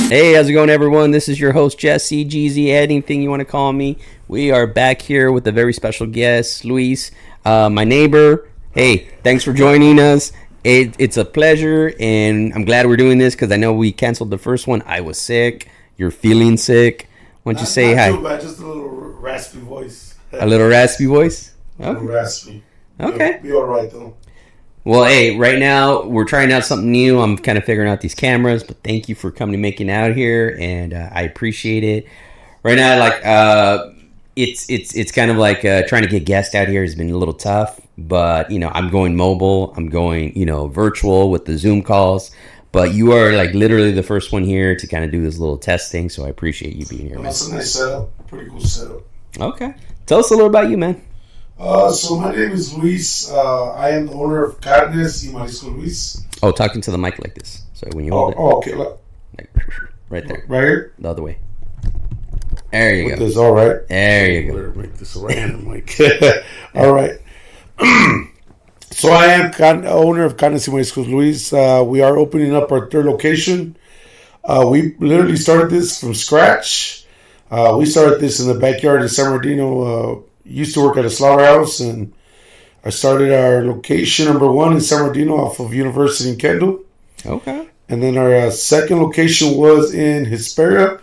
Hey, how's it going, everyone? This is your host, Jesse, GZ, anything you want to call me. We are back here with a very special guest, Luis, my neighbor. Hey, thanks for joining us. It's a pleasure, and I'm glad we're doing this because I know we canceled the first one. I was sick. You're feeling sick. Why don't you say hi? Not too bad, just a little raspy voice. A little raspy voice? A little raspy. Okay. Be all right, though. Well, hey, right now we're trying out something new. I'm kind of figuring out these cameras, but thank you for coming and making it out here, and I appreciate it. Right now, it's kind of like trying to get guests out here has been a little tough, but I'm going mobile, I'm going virtual with the Zoom calls, but you are like literally the first one here to kind of do this little test thing, so I appreciate you being here. That's a nice setup, pretty cool setup. Okay, tell us a little about you, man. So my name is Luis. I am the owner of Carne y Mariscos, Luis. Oh, talking to the mic like this. So when you hold it. Oh, okay. Like, right there. Right here? The other way. There you go. This, all right. There you go. Better make this a random mic. All right. So I am owner of Carne y Mariscos, Luis. We are opening up our third location. We literally started this from scratch. We started this in the backyard in San Bernardino. Used to work at a slaughterhouse, and I started our location number 1 in San Bernardino off of University in Kendall. Okay. And then our second location was in Hesperia.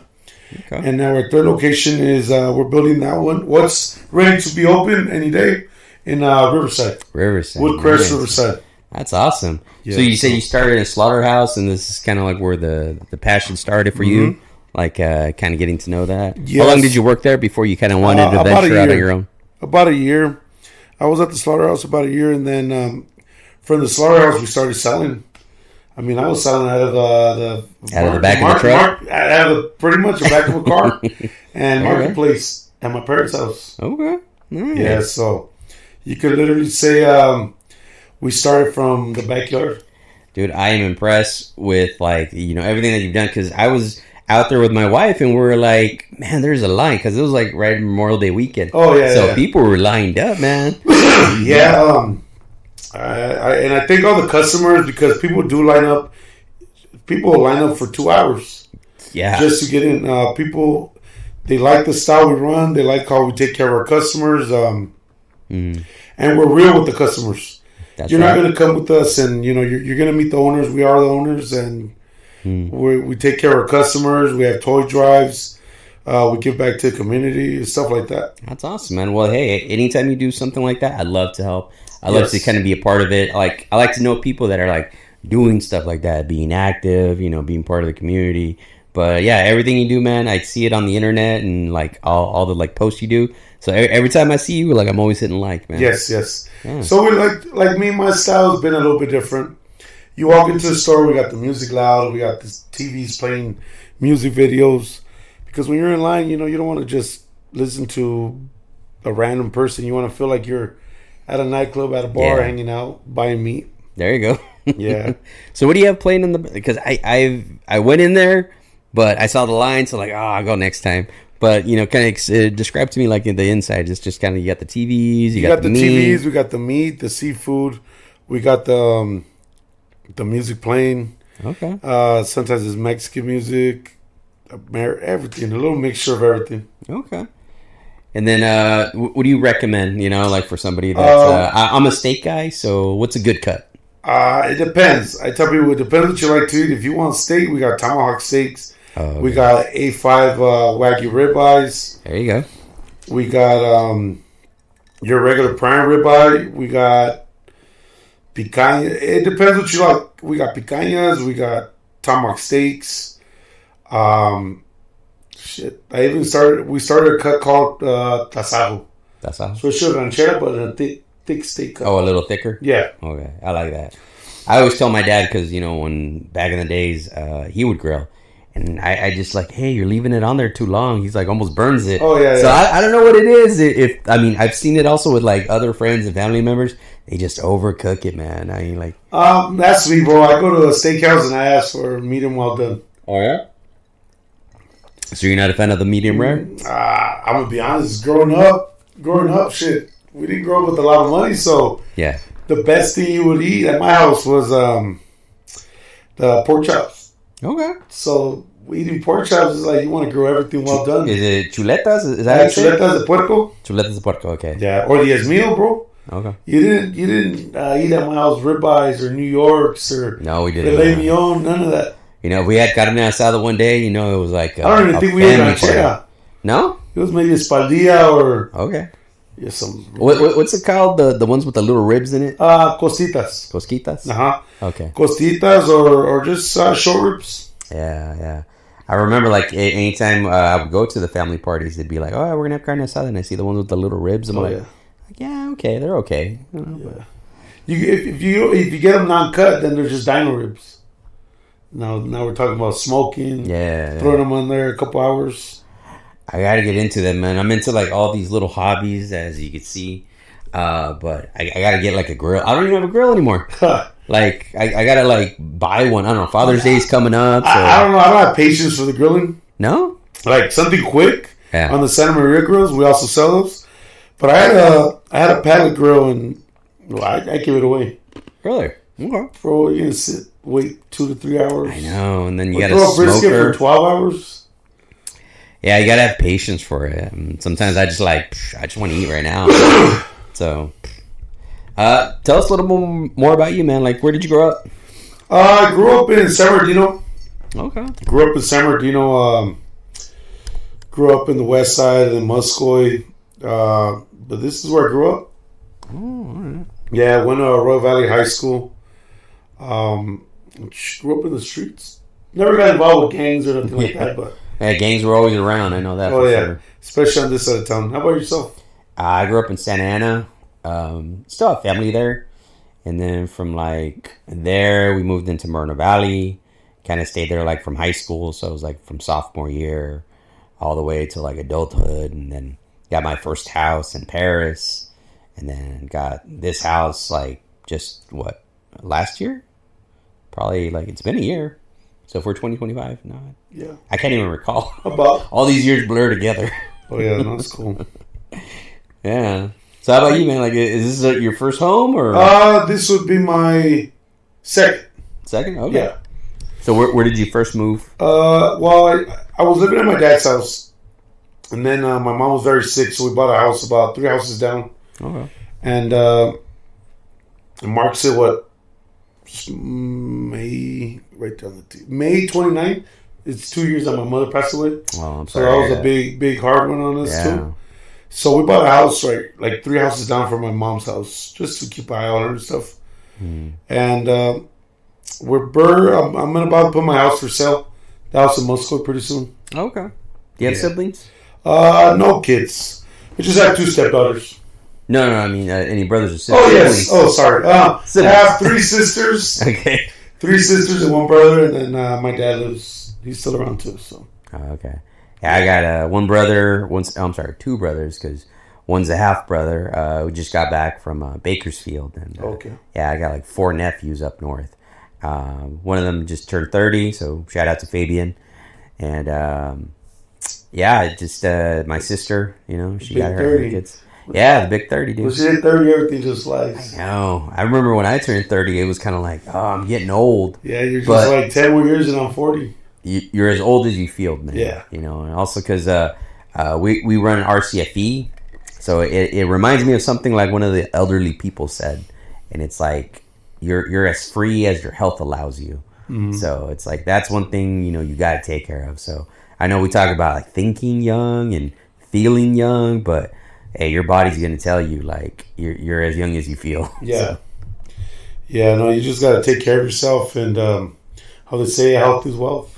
Okay. And now our third location is we're building that one. What's ready to be open any day in Riverside. Woodcrest, nice. Riverside. That's awesome. Yeah, so you said you started in a slaughterhouse, and this is kind of like where the passion started for you? Like kind of getting to know that? Yes. How long did you work there before you kind of wanted to venture out on your own? About a year. I was at the slaughterhouse about a year, and then from the slaughterhouse we started selling. I mean, I was selling out of the back of the truck? Out of pretty much the back of a car and marketplace at my parents' house. Okay. Nice. Yeah, so you could literally say we started from the backyard. Dude, I am impressed with everything that you've done, because I was out there with my wife, and we were like, man, there's a line, because it was like right Memorial Day weekend. Oh yeah, so people were lined up, man. Yeah, I think all the customers, because people do line up. People will line up for 2 hours. Yeah, just to get in. People, they like the style we run. They like how we take care of our customers. And we're real with the customers. You're not going to come with us, and you're going to meet the owners. We are the owners, and we take care of our customers. We have toy drives. We give back to the community and stuff like that. That's awesome, man. Well, hey, anytime you do something like that, I'd love to help. I love to kind of be a part of it. Like, I like to know people that are like doing stuff like that, being active, being part of the community. But yeah, everything you do, man, I see it on the internet and like all the like posts you do. So every time I see you, like, I'm always hitting like, man. Yes. Yeah. So we like me, my style has been a little bit different. You walk into the store, we got the music loud, we got the TVs playing music videos. Because when you're in line, you don't want to just listen to a random person. You want to feel like you're at a nightclub, at a bar, hanging out, buying meat. There you go. Yeah. So what do you have playing in the? Because I went in there, but I saw the line, so like, I'll go next time. But kind of describe to me like in the inside. It's just kind of, you got the TVs, you got the meat. TVs, we got the meat, the seafood, we got the music playing. Okay. Sometimes it's Mexican music, everything, a little mixture of everything. Okay. And then, what do you recommend? Like for somebody that's I'm a steak guy, so what's a good cut? It depends. I tell people it depends what you like to eat. If you want steak, we got tomahawk steaks. Okay. We got A5 Wagyu ribeyes. There you go. We got your regular prime ribeye. We got picanha. It depends what you like. We got picanhas. We got tomahawk steaks. We started a cut called tasajo. Tasajo. So it's a ranchera, but in a thick steak cut. Oh, a little thicker? Yeah. Okay, I like that. I always tell my dad, because when back in the days he would grill, and I just like, hey, you're leaving it on there too long. He's like, almost burns it. Oh yeah. So I don't know what it is. I've seen it also with like other friends and family members. They just overcook it, man. I mean, like, that's me, bro. I go to a steakhouse and I ask for medium well done. Oh yeah. So you're not a fan of the medium rare? I'm gonna be honest. Growing up, shit, we didn't grow up with a lot of money, so yeah. The best thing you would eat at my house was the pork chops. Okay. So eating pork chops is like you want to grill everything well done. Is it chuletas? Is that chuletas de puerco? Chuletas de puerco, okay. Yeah, or the esmil, bro. Okay. You didn't eat at my house ribeyes or New Yorks or no, we didn't. Filet mignon, none of that. You know, we had carne asada one day. You know, it was like I don't even think we ate ranchera. No, it was maybe espaldilla or okay. Yeah, what's it called? The ones with the little ribs in it? Cositas. Cosquitas? Okay. Cositas or just short ribs. Yeah. I remember like anytime I would go to the family parties, they'd be like, "Oh, we're gonna have carne asada," and I see the ones with the little ribs. I'm yeah, okay, they're okay. If you get them non-cut, then they're just dino ribs. Now we're talking about smoking. Throwing them on there a couple hours. I gotta get into them, man. I'm into like all these little hobbies, as you can see. But I gotta get like a grill. I don't even have a grill anymore. Like I gotta like buy one. I don't know. Father's Day is coming up. So. I don't know. I don't have patience for the grilling. No, like something quick on the Santa Maria grills. We also sell those. But I had a pallet grill and I give it away. Really? Okay. Bro, you're gonna wait 2 to 3 hours. I know, and then you gotta throw a brisket smoker for 12 hours. Yeah, you gotta have patience for it. Sometimes I just want to eat right now. So, tell us a little more about you, man. Like, where did you grow up? I grew up in San Bernardino. Okay. Grew up in San Bernardino. Grew up in the west side in Muscoy. But this is where I grew up. Oh, all right. Yeah, I went to Royal Valley High School. Grew up in the streets. Never got involved with gangs or nothing like that, but... Yeah, gangs were always around. I know that. Oh, yeah. Sure. Especially on this side of town. How about yourself? I grew up in Santa Ana. Still have family there. And then from like there, we moved into Moreno Valley. Kind of stayed there like from high school. So it was like from sophomore year all the way to like adulthood. And then got my first house in Paris. And then got this house like just last year? Probably like it's been a year. So for 2025, no. Yeah. I can't even recall. About all these years blur together. Oh yeah, that's cool. Yeah. So how about you, man? Like, is this your first home or? This would be my second. Second? Okay. Yeah. So where did you first move? Well, I was living at my dad's house, and then my mom was very sick, so we bought a house about 3 houses down. Okay. And Mark said May 29th. It's 2 years that my mother passed away. Oh, I'm sorry. So that was a big hard one on us too. So we bought a house like 3 houses down from my mom's house just to keep an eye on her and stuff. And I'm about to put my house for sale. The house in Muscoy pretty soon. Okay. Do you have siblings? No kids. We just have 2 stepdaughters. No, I mean any brothers or sisters. Oh yes. Oh sorry. I have 3 sisters. Okay. 3 sisters and 1 brother, and then my dad lives. He's still around too. So. Okay. Yeah, I got 1 brother. 2 brothers because one's a half brother. We just got back from Bakersfield, and okay. Yeah, I got like 4 nephews up north. One of them just turned 30, so shout out to Fabian. And just my sister. You know, she got her kids. Yeah, the big 30, dude. When she hit 30, everything just slides. I know. I remember when I turned 30, it was kind of like, oh, I'm getting old. Yeah, you're just like 10 more years and I'm 40. You're as old as you feel, man. Yeah. You know, and also because we run an RCFE, so it reminds me of something like one of the elderly people said, and it's like you're as free as your health allows you. Mm-hmm. So it's like that's one thing you got to take care of. So I know we talk about like thinking young and feeling young, but hey, your body's gonna tell you like you're as young as you feel. Yeah. So. Yeah. No, you just got to take care of yourself, and how they say, health is wealth.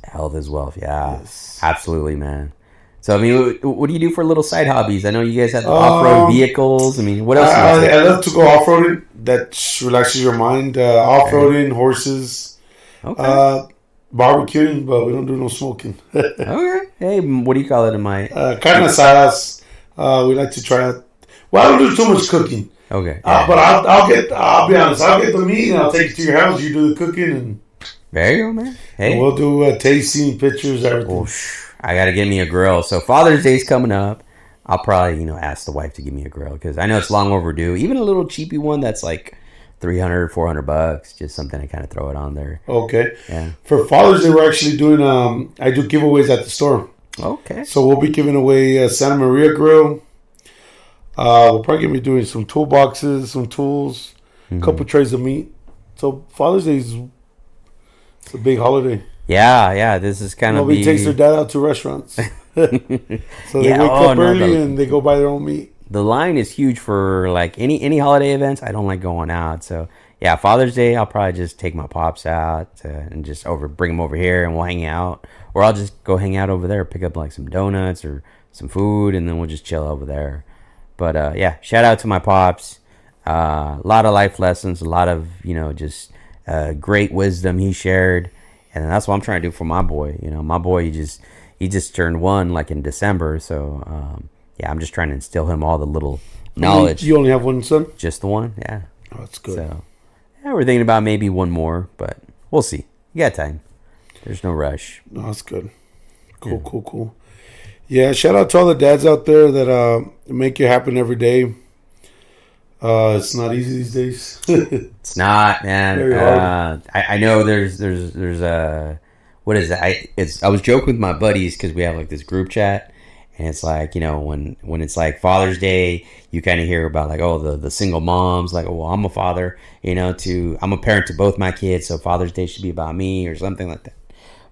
Health is wealth. Yeah, yes. Absolutely, man. So I mean, what do you do for little side hobbies? I know you guys have off-road vehicles. I mean, what else? I love to go off-roading. That relaxes your mind. Off-roading, horses. Okay. Barbecuing, but we don't do no smoking. Okay. Hey, what do you call it in my? Carne asadas. We like to try it. Well, I don't do too much cooking. Okay. But I'll be honest. I'll get the meat and I'll take it to your house. You do the cooking and. There you go, man. Hey, we'll do tasting, pictures, everything. I got to get me a grill. So Father's Day's coming up. I'll probably ask the wife to give me a grill because I know it's long overdue. Even a little cheapy one that's like $300, $400, just something to kind of throw it on there. Okay. Yeah. For Father's Day, we're actually doing, I do giveaways at the store. Okay. So we'll be giving away a Santa Maria grill. We're probably going to be doing some toolboxes, some tools, a couple trays of meat. So Father's Day is it's a big holiday. Yeah. This is kind of Nobody takes their dad out to restaurants. So they wake up early and they go buy their own meat. The line is huge for like any holiday events. I don't like going out. So yeah, Father's Day, I'll probably just take my pops out and just bring them over here and we'll hang out. Or I'll just go hang out over there, pick up like some donuts or some food, and then we'll just chill over there. But yeah, shout out to my pops. A lot of life lessons, a lot of, just great wisdom he shared. And that's what I'm trying to do for my boy. My boy, he just turned 1 like in December. So yeah, I'm just trying to instill him all the little knowledge. You only have one son? Just the one, yeah. Oh, that's good. So yeah, we're thinking about maybe one more, but we'll see. You got time. There's no rush. No, that's good. Cool. Yeah, shout out to all the dads out there that make it happen every day. It's not easy these days. It's not, man. Very hard. I know there's what is it? I was joking with my buddies because we have like this group chat, and it's like, when it's like Father's Day, you kind of hear about like, oh, the single moms, like, oh, well, I'm a father, I'm a parent to both my kids, so Father's Day should be about me or something like that.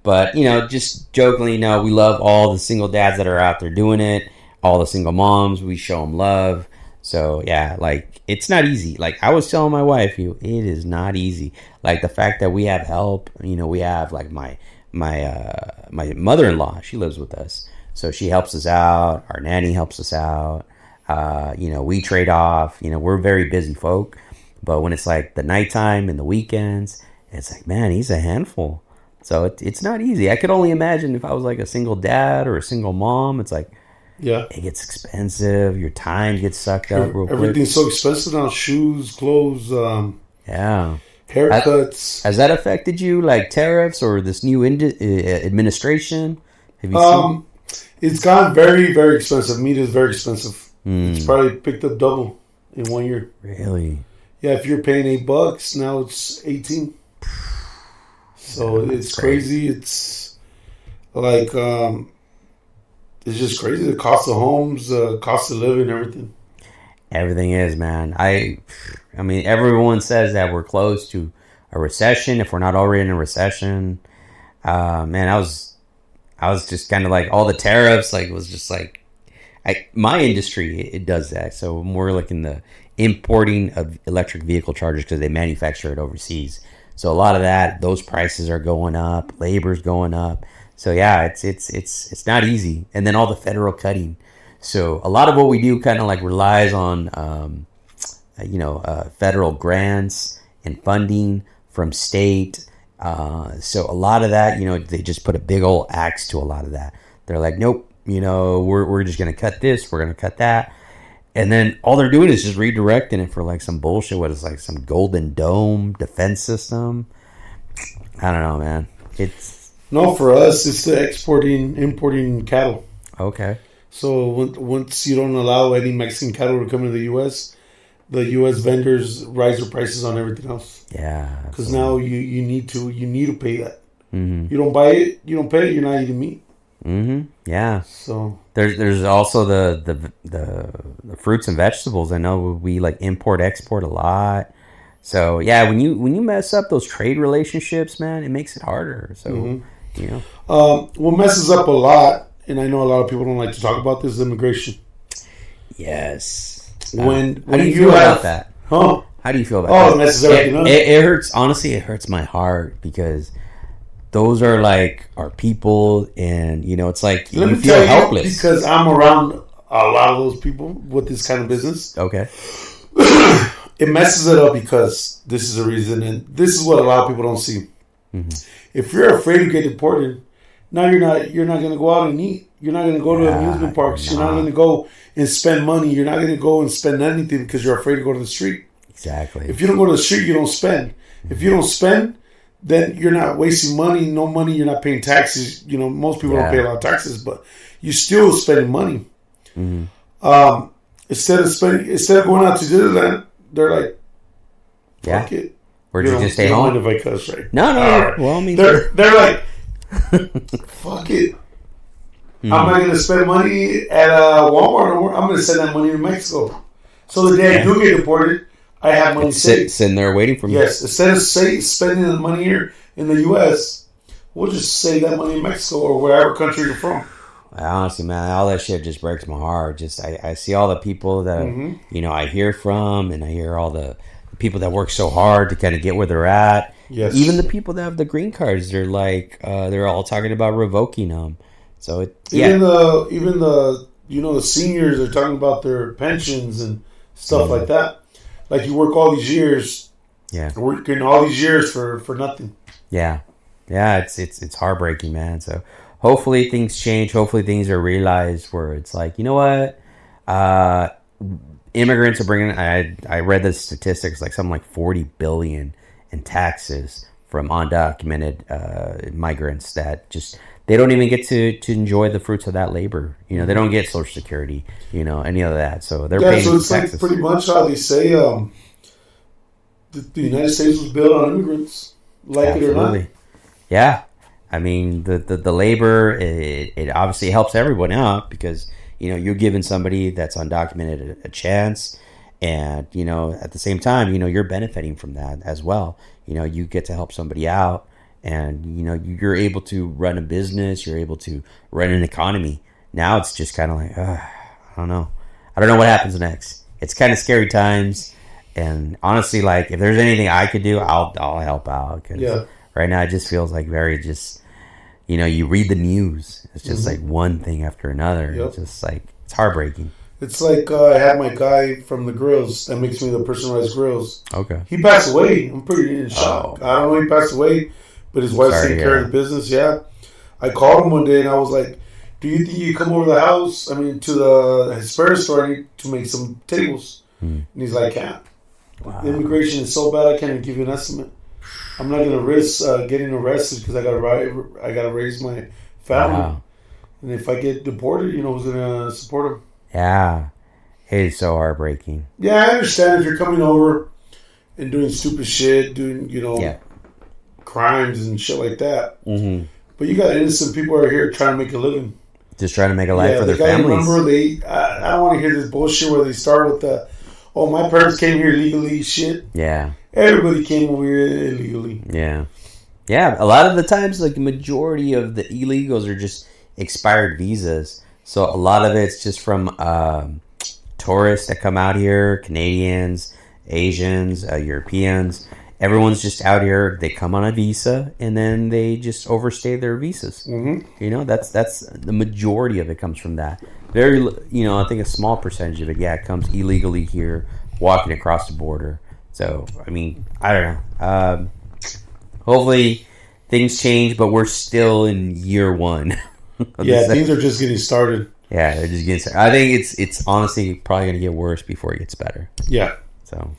But, just jokingly, we love all the single dads that are out there doing it, all the single moms, we show them love. So, yeah, like, it's not easy. Like, I was telling my wife, it is not easy. Like, the fact that we have help, we have, like, my mother-in-law, she lives with us. So she helps us out. Our nanny helps us out. We trade off. We're very busy folk. But when it's like the nighttime and the weekends, it's like, man, he's a handful. So it's not easy. I could only imagine if I was like a single dad or a single mom. It's like, yeah, it gets expensive. Your time gets sucked up real quick. Everything's so expensive now. Shoes, clothes, yeah, haircuts. Has that affected you, like tariffs or this new administration? Have you seen? It's gotten very, very expensive. Meat is very expensive. It's probably picked up double in 1 year. Really? Yeah, if you're paying $8, now it's 18. So it's crazy. It's like it's just crazy. The cost of homes, the cost of living, everything. Everything is, man. I mean, everyone says that we're close to a recession. If we're not already in a recession, man, I was just kind of like all the tariffs. Like, it was just like, my industry, it does that. So we're looking the importing of electric vehicle chargers because they manufacture it overseas. So a lot of those prices are going up, labor's going up. So yeah, it's not easy. And then all the federal cutting. So a lot of what we do kind of like relies on, federal grants and funding from state. So a lot of that, they just put a big old axe to a lot of that. They're like, nope, we're just going to cut this, we're going to cut that. And then all they're doing is just redirecting it for like some bullshit. What is like some Golden Dome defense system? I don't know, man. No, for us, it's the importing cattle. Okay. So once you don't allow any Mexican cattle to come into the U.S., the U.S. vendors raise their prices on everything else. Yeah. Because now you need to pay that. Mm-hmm. You don't buy it, you don't pay it, you're not eating meat. Mm-hmm. Yeah. So there's also the fruits and vegetables. I know we like export a lot. So yeah, when you mess up those trade relationships, man, it makes it harder. So what messes up a lot, and I know a lot of people don't like to talk about this, is immigration. Yes. How do you feel about that? Huh? How do you feel about that? Oh, it messes everything up. It hurts. Honestly, it hurts my heart because those are like our people, and it's like Let you me feel tell helpless. you, because I'm around a lot of those people with this kind of business. Okay. It messes it up because this is the reason, and this is what a lot of people don't see. Mm-hmm. If you're afraid to get deported, now you're not going to go out and eat. You're not going to go to amusement parks. You're not going to go and spend money. You're not going to go and spend anything because you're afraid to go to the street. Exactly. If you don't go to the street, you don't spend. If you don't spend, then you're not wasting money. No money. You're not paying taxes. Most people don't pay a lot of taxes, but you're still spending money. Mm-hmm. Instead of going out to Disneyland, they're like, fuck it. Or did you just stay home? If I cuss, right? No. Right. Well, I mean, they're like, fuck it. I'm not going to spend money at Walmart. I'm going to send that money to Mexico. So the day I do get deported, I have money saved. Sitting there waiting for me. Yes. Instead of spending the money here in the U.S., we'll just save that money in Mexico or wherever country you're from. Honestly, man, all that shit just breaks my heart. Just I see all the people that I hear from, and I hear all the people that work so hard to kind of get where they're at. Yes. Even the people that have the green cards, they're like they're all talking about revoking them. So even the seniors are talking about their pensions and stuff like that. Like you work all these years, working all these years for nothing. Yeah, it's heartbreaking, man. So hopefully things change. Hopefully things are realized where it's like, you know what, immigrants are bringing. I read the statistics, like something like 40 billion in taxes from undocumented migrants that just. They don't even get to enjoy the fruits of that labor. You know, they don't get Social Security, any of that. So they're paying so it's taxes. like pretty much how they say the United States was built on immigrants, like Absolutely. It or not. Yeah. I mean, the labor, it obviously helps everyone out because, you're giving somebody that's undocumented a chance. And, at the same time, you're benefiting from that as well. You get to help somebody out. And, you're able to run a business. You're able to run an economy. Now it's just kind of like, I don't know. I don't know what happens next. It's kind of scary times. And honestly, like, if there's anything I could do, I'll help out. Cause right now it just feels like very just, you read the news. It's just like one thing after another. Yep. It's just like, it's heartbreaking. It's like I had my guy from the grills that makes me the personalized grills. Okay. He passed away. I'm pretty in shock. I don't know he passed away. But his wife's taking care of the business, I called him one day and I was like, do you think you come over to the house? I mean, to the Hesperia store, I need to make some tables. And he's like, can't. Wow. The immigration is so bad, I can't even give you an estimate. I'm not going to risk getting arrested because I got to raise my family. Wow. And if I get deported, who's going to support him? Yeah. It is so heartbreaking. Yeah, I understand if you're coming over and doing stupid shit, doing, crimes and shit like that. But you got innocent people are here trying to make a living. Just trying to make a life for their families. Remember, I don't want to hear this bullshit where they start with my parents came here illegally shit. Yeah. Everybody came over here illegally. Yeah. Yeah, a lot of the times, like, the majority of the illegals are just expired visas. So a lot of it's just from tourists that come out here, Canadians, Asians, Europeans. Everyone's just out here. They come on a visa, and then they just overstay their visas. That's the majority of it comes from that. Very, I think a small percentage of it, comes illegally here, walking across the border. So, I mean, I don't know. Hopefully, things change, but we're still in year one. Things are just getting started. Yeah, they're just getting started. I think it's honestly probably going to get worse before it gets better. Yeah. So.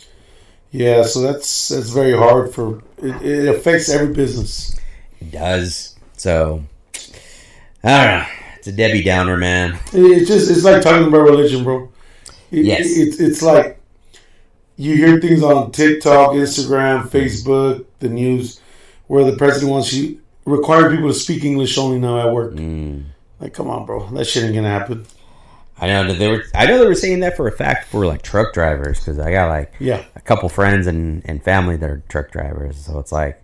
Yeah, so that's very hard for it affects every business. It does. So I don't know. It's a Debbie Downer, man. It's like talking about religion, bro. Yes. It's like you hear things on TikTok, Instagram, Facebook, the news, where the president wants you requiring people to speak English only now at work. Like, come on, bro, that shit ain't gonna happen. I know they were saying that for a fact for like truck drivers because I got like a couple friends and family that are truck drivers. So it's like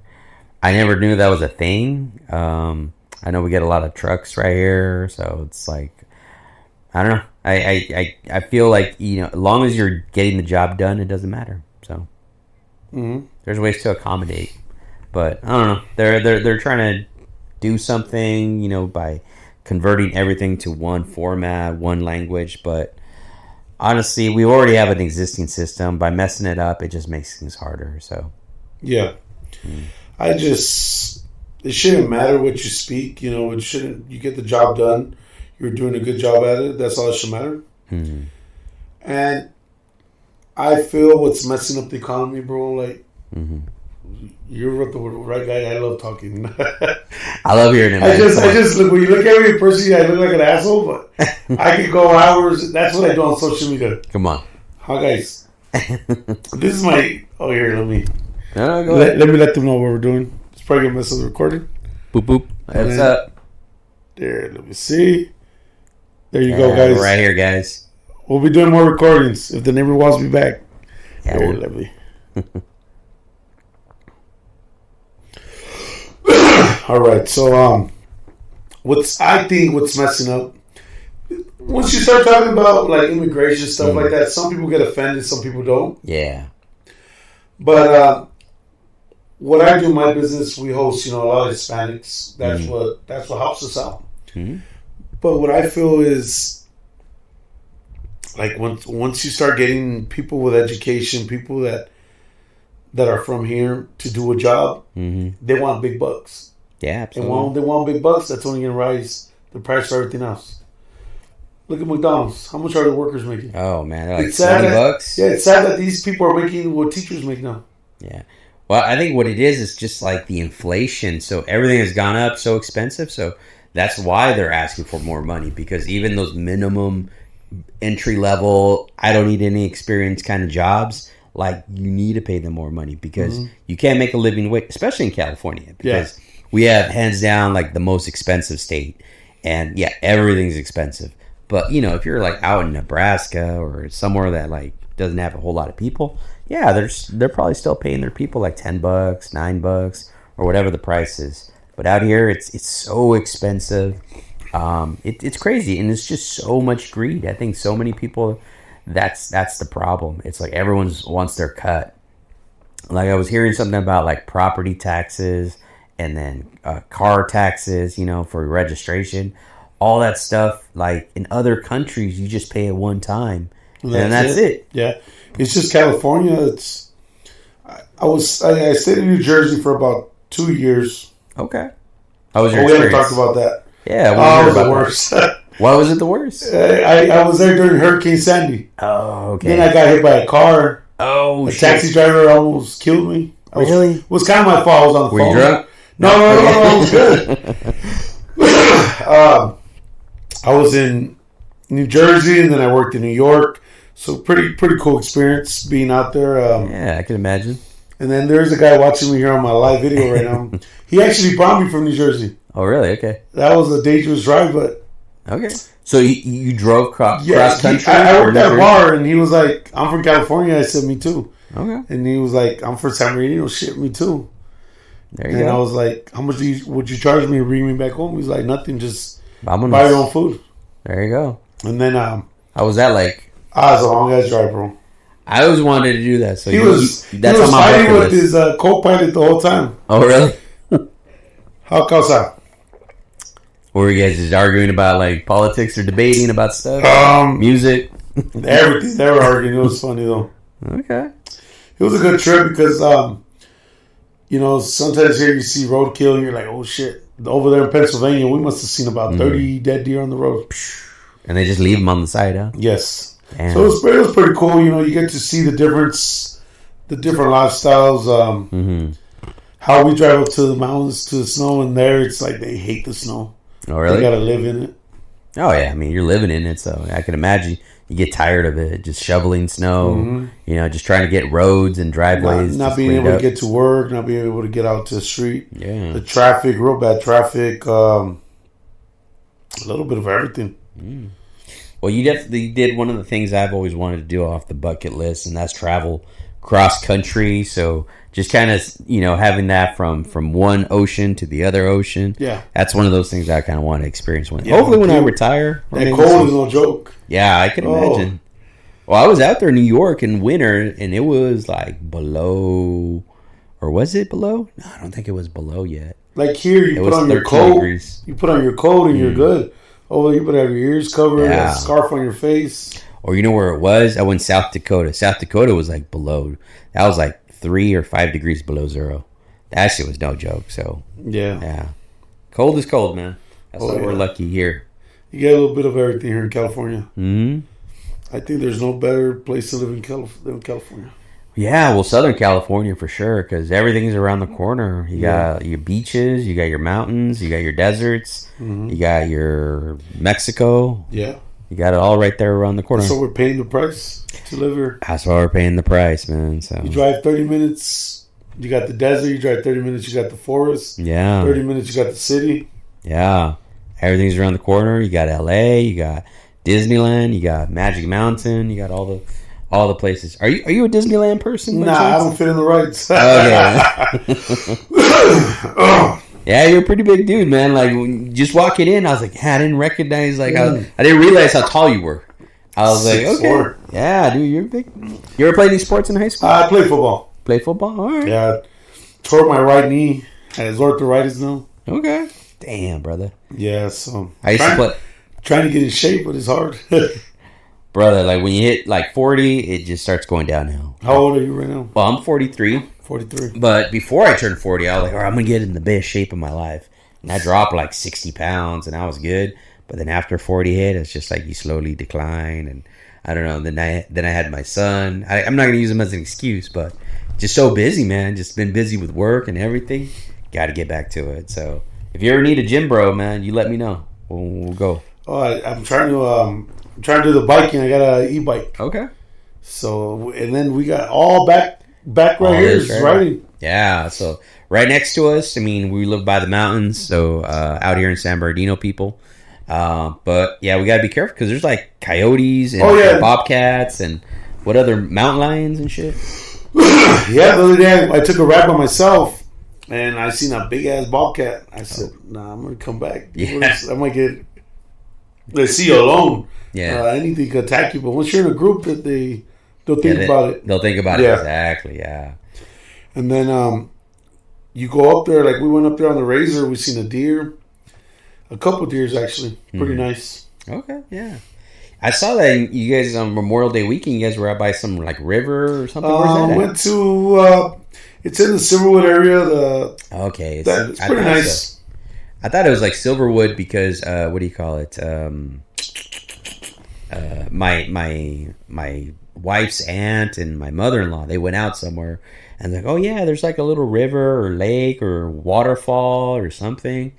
I never knew that was a thing. I know we get a lot of trucks right here, so it's like I don't know. I feel like as long as you're getting the job done, it doesn't matter. So there's ways to accommodate, but I don't know. They're trying to do something by converting everything to one format, one language, but honestly, we already have an existing system. By messing it up, it just makes things harder. So, it shouldn't matter what you speak. It shouldn't. You get the job done. You're doing a good job at it. That's all that should matter. And I feel what's messing up the economy, bro. Like. You're the right guy. I love talking. I love hearing it. I just look when you look at me in person, I look like an asshole, but I could go hours. That's what I do on social media. Come on. Hi guys. This is my. Oh, here, let me. No, go ahead. Let me let them know what we're doing. It's probably gonna mess up the recording. Boop boop. What's up? There, let me see. There you go, guys. Right here, guys. We'll be doing more recordings if the neighbor wants me back. Yeah, There, let me. All right, so what's messing up? Once you start talking about like immigration stuff like that, some people get offended, some people don't. Yeah. But what I do in my business, we host, a lot of Hispanics. That's what helps us out. Mm-hmm. But what I feel is, like once you start getting people with education, people that are from here to do a job, they want big bucks. Yeah, absolutely. They want big bucks. That's only going to rise the price for everything else. Look at McDonald's. How much are the workers making? Oh man, they're like $20. Yeah, it's sad that these people are making what teachers make now. Yeah. Well, I think what it is just like the inflation. So everything has gone up so expensive. So that's why they're asking for more money, because even those minimum entry level, I don't need any experience kind of jobs, like you need to pay them more money because you can't make a living wage, especially in California, because we have hands down like the most expensive state, and yeah, everything's expensive. But if you're like out in Nebraska or somewhere that like doesn't have a whole lot of people, yeah, they're probably still paying their people like $10, $9, or whatever the price is. But out here, it's so expensive. It's crazy, and it's just so much greed. I think so many people, that's the problem. It's like everyone wants their cut. Like I was hearing something about like property taxes and then car taxes, for registration. All that stuff, like in other countries, you just pay it one time, and that's it. Yeah, it's just California. I stayed in New Jersey for about 2 years. Okay, how was your we experience? haven't talked about that. Yeah, it was the worst. Why was it the worst? I was there during Hurricane Sandy. Oh, okay. Then I got hit by a car. Oh, a taxi driver almost killed me. Really? It was kind of my fault. I was on the phone. Were you drunk? No, I was good. I was in New Jersey, and then I worked in New York. So pretty cool experience being out there. Yeah, I can imagine. And then there's a guy watching me here on my live video right now. He actually brought me from New Jersey. Oh, really? Okay. That was a dangerous drive, but... Okay. So you drove cross country? I worked at a bar, and he was like, I'm from California. I said, me too. Okay. And he was like, I'm from San Bernardino. Shit, me too. There you go. And I was like, how much would you charge me to bring me back home? He's like, nothing, just buy your own food. There you go. And then... how was that like? It was a long-ass drive, bro. I always wanted to do that. So he was fighting with his co-pilot the whole time. Oh, really? How causa? Were you guys just arguing about like politics or debating about stuff? Music? Everything. They were arguing. It was funny though. Okay. It was a good trip because, sometimes here you see roadkill and you're like, oh shit. Over there in Pennsylvania, we must have seen about 30 dead deer on the road. And they just leave them on the side, huh? Yes. Damn. So it was pretty cool. You get to see the different lifestyles. How we drive up to the mountains to the snow, and there it's like they hate the snow. Oh, really? They gotta live in it. Oh, yeah. I mean, you're living in it, so I can imagine you get tired of it. Just shoveling snow, just trying to get roads and driveways. Not being able to get to work, not being able to get out to the street. Yeah. The traffic, real bad traffic. A little bit of everything. Mm. Well, you definitely did one of the things I've always wanted to do off the bucket list, and that's travel cross country. So just kind of, having that from one ocean to the other ocean. Yeah. That's one of those things I kind of want to experience. Hopefully when I retire. That cold is no joke. Yeah, I can imagine. Well, I was out there in New York in winter, and it was like below, or was it below? No, I don't think it was below yet. Like here, you put on your coat. You put on your coat and you're good. Oh, you better have your ears covered, a scarf on your face. Or you know where it was? I went South Dakota. South Dakota was like below. That was like 3 or 5 degrees below zero. That shit was no joke. So yeah. Cold is cold, man. That's why we're lucky here. You get a little bit of everything here in California. Mm-hmm. I think there's no better place to live in California. Yeah, well, Southern California for sure, because everything's around the corner. You got your beaches, you got your mountains, you got your deserts, you got your Mexico. Yeah. You got it all right there around the corner. So we're paying the price to live here. That's why we're paying the price, man. So you drive 30 minutes, you got the desert. You drive 30 minutes, you got the forest. Yeah. 30 minutes, you got the city. Yeah. Everything's around the corner. You got LA, you got Disneyland, you got Magic Mountain, you got all the places. Are you a Disneyland person? Nah, I don't fit in the rights. Okay. Yeah, you're a pretty big dude, man. Like, just walking in, I was like, I didn't recognize, like, I didn't realize how tall you were. I was 6'4". like, okay. Yeah, dude, you're big. You ever play any sports in high school? I play football. Play football? All right. Yeah. Tore my right knee. Has arthritis now. Okay. Damn, brother. Yeah, so. I used to play. Trying to get in shape, but it's hard. Brother, like, when you hit, like, 40, it just starts going downhill. How old are you right now? Well, I'm 43. 43. But before I turned 40, I was like, all right, I'm going to get in the best shape of my life. And I dropped like 60 pounds, and I was good. But then after 40 hit, it's just like you slowly decline. And I don't know. Then I had my son. I'm not going to use him as an excuse, but just so busy, man. Just been busy with work and everything. Got to get back to it. So if you ever need a gym bro, man, you let me know. We'll go. Oh, I'm trying to do the biking. I got an e-bike. Okay. So, and then we got all back right here is riding. Yeah, so right next to us. I mean, we live by the mountains, so out here in San Bernardino, people. But yeah, we gotta be careful because there's like coyotes and bobcats and what other mountain lions and shit. Yeah, the other day I took a ride by myself and I seen a big ass bobcat. I said, "Nah, I'm gonna come back. Yeah. I might get. They see you alone. Yeah, anything can attack you. But once you're in a group, they'll think about it. They'll think about it exactly. Yeah." And then you go up there, like we went up there on the Razor, we seen a deer. A couple deers, actually. Pretty nice. Okay, yeah. I saw that you guys on Memorial Day weekend, you guys were out by some like river or something. Went to, it's in the Silverwood area. It's pretty nice. I thought it was like Silverwood because, what do you call it? My wife's aunt and my mother-in-law, they went out somewhere. And like, oh yeah, there's like a little river or lake or waterfall or something.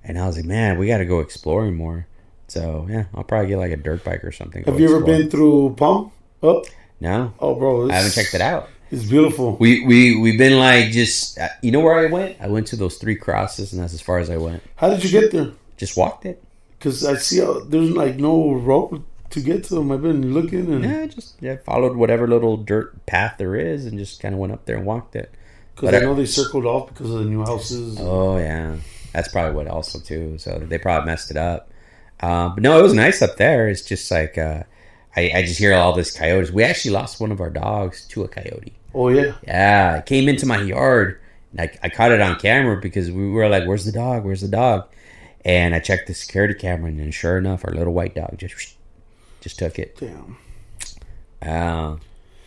And I was like, man, we got to go exploring more. So yeah, I'll probably get like a dirt bike or something. Have you ever been through Palm? Oh no. Oh, bro, I haven't checked it out. It's beautiful. We've been like just you know where I went? I went to those 3 crosses, and that's as far as I went. How did you get there? Just walked it. Because I see there's like no road to get to them. I've been looking and followed whatever little dirt path there is and just kind of went up there and walked it. Because I know they circled off because of the new houses. Oh yeah, that's probably what also too. So they probably messed it up. But no, it was nice up there. It's just like I just hear all this coyotes. We actually lost one of our dogs to a coyote. Oh yeah, yeah. It came into my yard. And I caught it on camera because we were like, "Where's the dog? Where's the dog?" And I checked the security camera, and then sure enough, our little white dog just took it. Damn.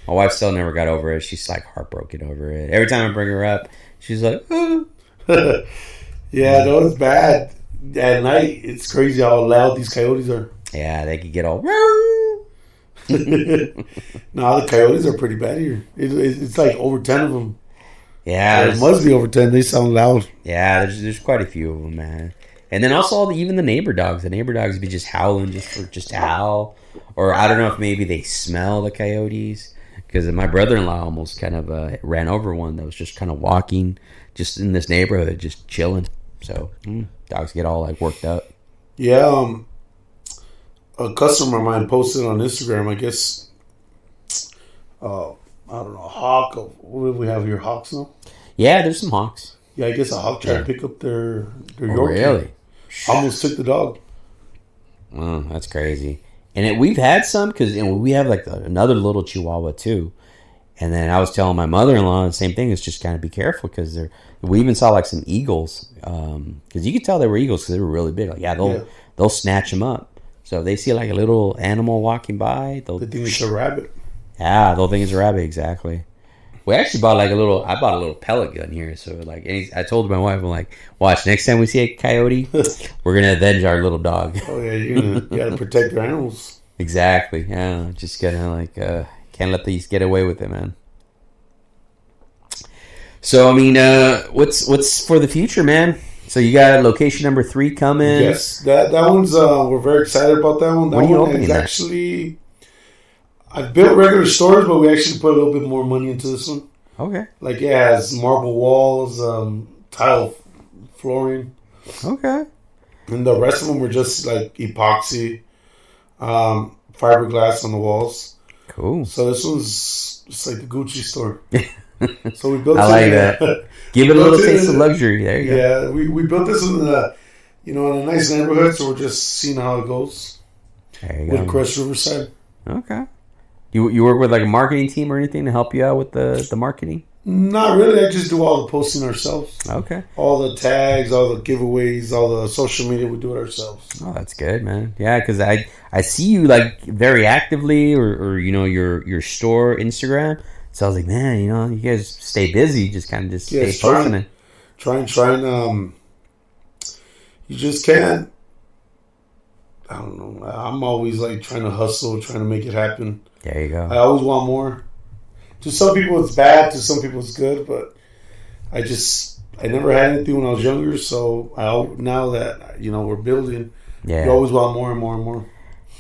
My wife still never got over it. She's like heartbroken over it. Every time I bring her up, she's like, "Oh." Yeah, that was bad. At night, it's crazy how loud these coyotes are. Yeah, they could get all. No, the coyotes are pretty bad here. It's like over 10 of them. Yeah, it must be over 10. They sound loud. Yeah, there's quite a few of them, man. And then also even the neighbor dogs. The neighbor dogs be just howling just to howl. Or I don't know if maybe they smell the coyotes. Because my brother-in-law almost kind of ran over one that was just kind of walking just in this neighborhood, just chilling. So dogs get all like worked up. Yeah, a customer of mine posted on Instagram, I guess, I don't know, a hawk. What do we have here, hawks now? Yeah, there's some hawks. Yeah, I guess a hawk tried to pick up their Yorkie. Really? Almost took the dog. Oh, that's crazy. And we've had some because we have like another little Chihuahua too. And then I was telling my mother-in-law the same thing. Is just kind of be careful because we even saw like some eagles because you could tell they were eagles because they were really big. Like they'll snatch them up. So if they see like a little animal walking by, they think it's a rabbit. Yeah, they'll think it's a rabbit. Exactly. We actually bought I bought a little pellet gun here. So like, I told my wife, I'm like, watch, next time we see a coyote, we're gonna avenge our little dog. Oh yeah, you gotta protect your animals. Exactly. Yeah, just gotta like can't let these get away with it, man. So I mean, what's for the future, man? So you got location number 3 coming. Yes, that one's we're very excited about that one. That When are you one opening is that? actually, I've built regular stores, but we actually put a little bit more money into this one. Okay. Like it has marble walls, tile flooring, Okay. and the rest of them were just like epoxy, fiberglass on the walls. Cool. So this one's just like the Gucci store. So we built. I like that. Give it a little taste of luxury. There you go. Yeah, we built this in in a nice neighborhood, so we're just seeing how it goes. There you With go. Crest Riverside. Okay. You work with like a marketing team or anything to help you out with the marketing? Not really. I just do all the posting ourselves. Okay. All the tags, all the giveaways, all the social media, we do it ourselves. Oh, that's good, man. Yeah, because I see you like very actively or your store Instagram. So I was like, man, you guys stay busy. Just kind of stay posting it. Trying. You just can't. I don't know. I'm always like trying to hustle, trying to make it happen. There you go. I always want more. To some people it's bad, to some people it's good, but I never had anything when I was younger, so now that we're building, you always want more and more and more.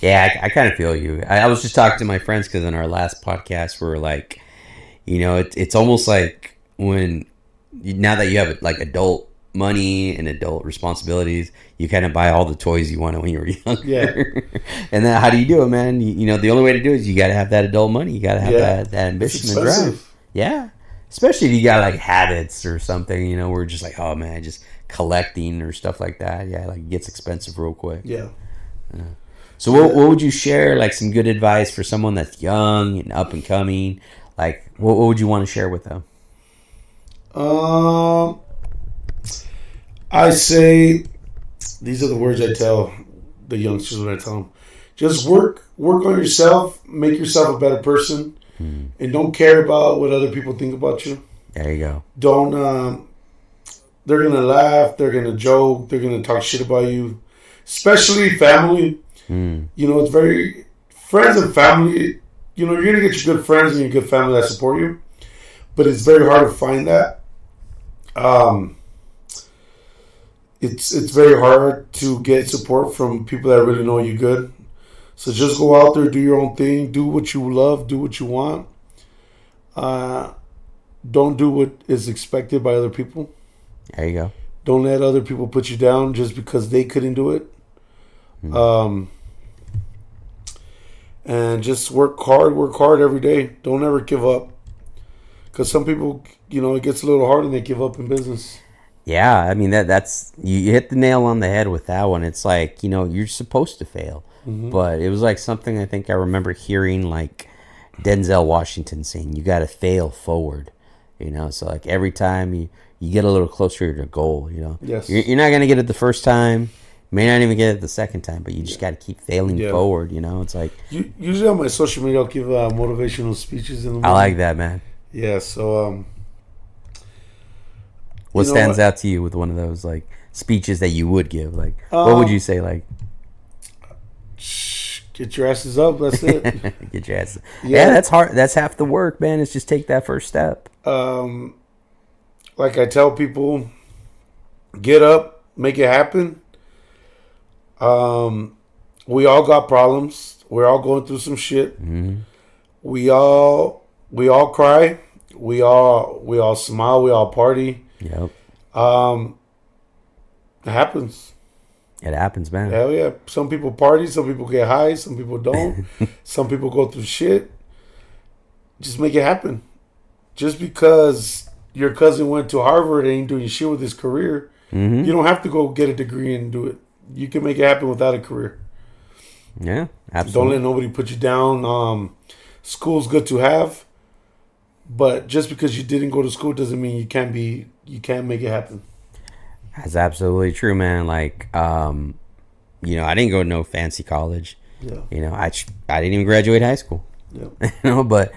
Yeah, I kind of feel you. I was just talking to my friends because in our last podcast we were like, it's almost like now that you have like adult money and adult responsibilities, you kind of buy all the toys you wanted when you were younger. Yeah. And then how do you do it, man? The only way to do it is you got to have that adult money. You got to have that ambition and drive. Yeah. Especially if you got like habits or something, where just like, oh man, just collecting or stuff like that. Yeah, like it gets expensive real quick. Yeah. So what would you share, like some good advice for someone that's young and up and coming? Like what would you want to share with them? I say, these are the words I tell the youngsters when I tell them. Just work on yourself, make yourself a better person, and don't care about what other people think about you. There you go. Don't, they're going to laugh, they're going to joke, they're going to talk shit about you, especially family. It's very, friends and family, you're going to get your good friends and your good family that support you, but it's very hard to find that. It's very hard to get support from people that really know you good. So just go out there, do your own thing, do what you love, do what you want. Don't do what is expected by other people. There you go. Don't let other people put you down just because they couldn't do it. And just work hard every day. Don't ever give up. Because some people, it gets a little hard and they give up in business. Yeah, I mean that's you hit the nail on the head with that one. It's like you're supposed to fail, but it was like something I think I remember hearing like Denzel Washington saying, "You got to fail forward." So like every time you get a little closer to your goal. Yes. You're not gonna get it the first time, may not even get it the second time, but you just got to keep failing forward. It's like usually on my social media I'll give motivational speeches in the morning. I like that, man. Yeah. So what stands out to you with one of those like speeches that you would give? Like, what would you say? Like, get your asses up. That's it. Get your asses. Yeah, that's hard. That's half the work, man. It's just take that first step. Like I tell people, get up, make it happen. We all got problems. We're all going through some shit. We all cry. We all smile. We all party. Yep. It happens. It happens, man. Hell yeah. Some people party, some people get high, some people don't. Some people go through shit. Just make it happen. Just because your cousin went to Harvard and ain't doing shit with his career, you don't have to go get a degree and do it. You can make it happen without a career. Yeah, absolutely. Don't let nobody put you down. School's good to have, but just because you didn't go to school doesn't mean you can't make it happen. That's absolutely true, man. Like, I didn't go to no fancy college. Yeah. I didn't even graduate high school. Yeah. But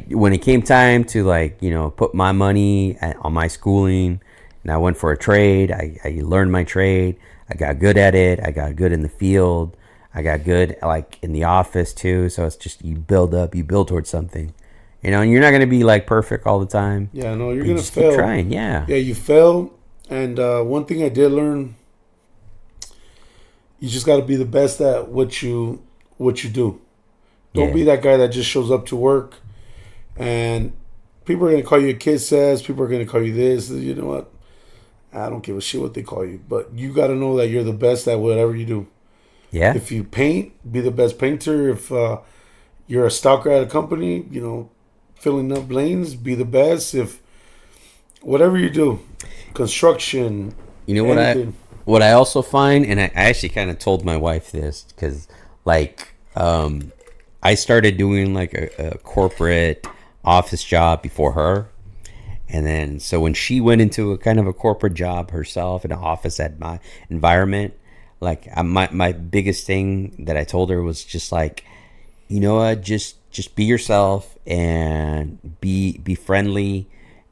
when it came time to put my money on my schooling, and I went for a trade. I learned my trade. I got good at it. I got good in the field. I got good in the office too. So it's just you build towards something. And you're not going to be perfect all the time. Yeah, no, you're going to fail. Keep trying, yeah. Yeah, you fail. And one thing I did learn, you just got to be the best at what you do. Don't be that guy that just shows up to work and people are going to call you a kiss ass. People are going to call you this. You know what? I don't give a shit what they call you. But you got to know that you're the best at whatever you do. Yeah. If you paint, be the best painter. If you're a stalker at a company, filling up lanes, be the best. If whatever you do, construction, anything. What I also find, and I actually kind of told my wife this because, like, I started doing like a corporate office job before her, and then so when she went into a kind of a corporate job herself in an office at my environment, like my biggest thing that I told her was just like, you know what, just be yourself and be friendly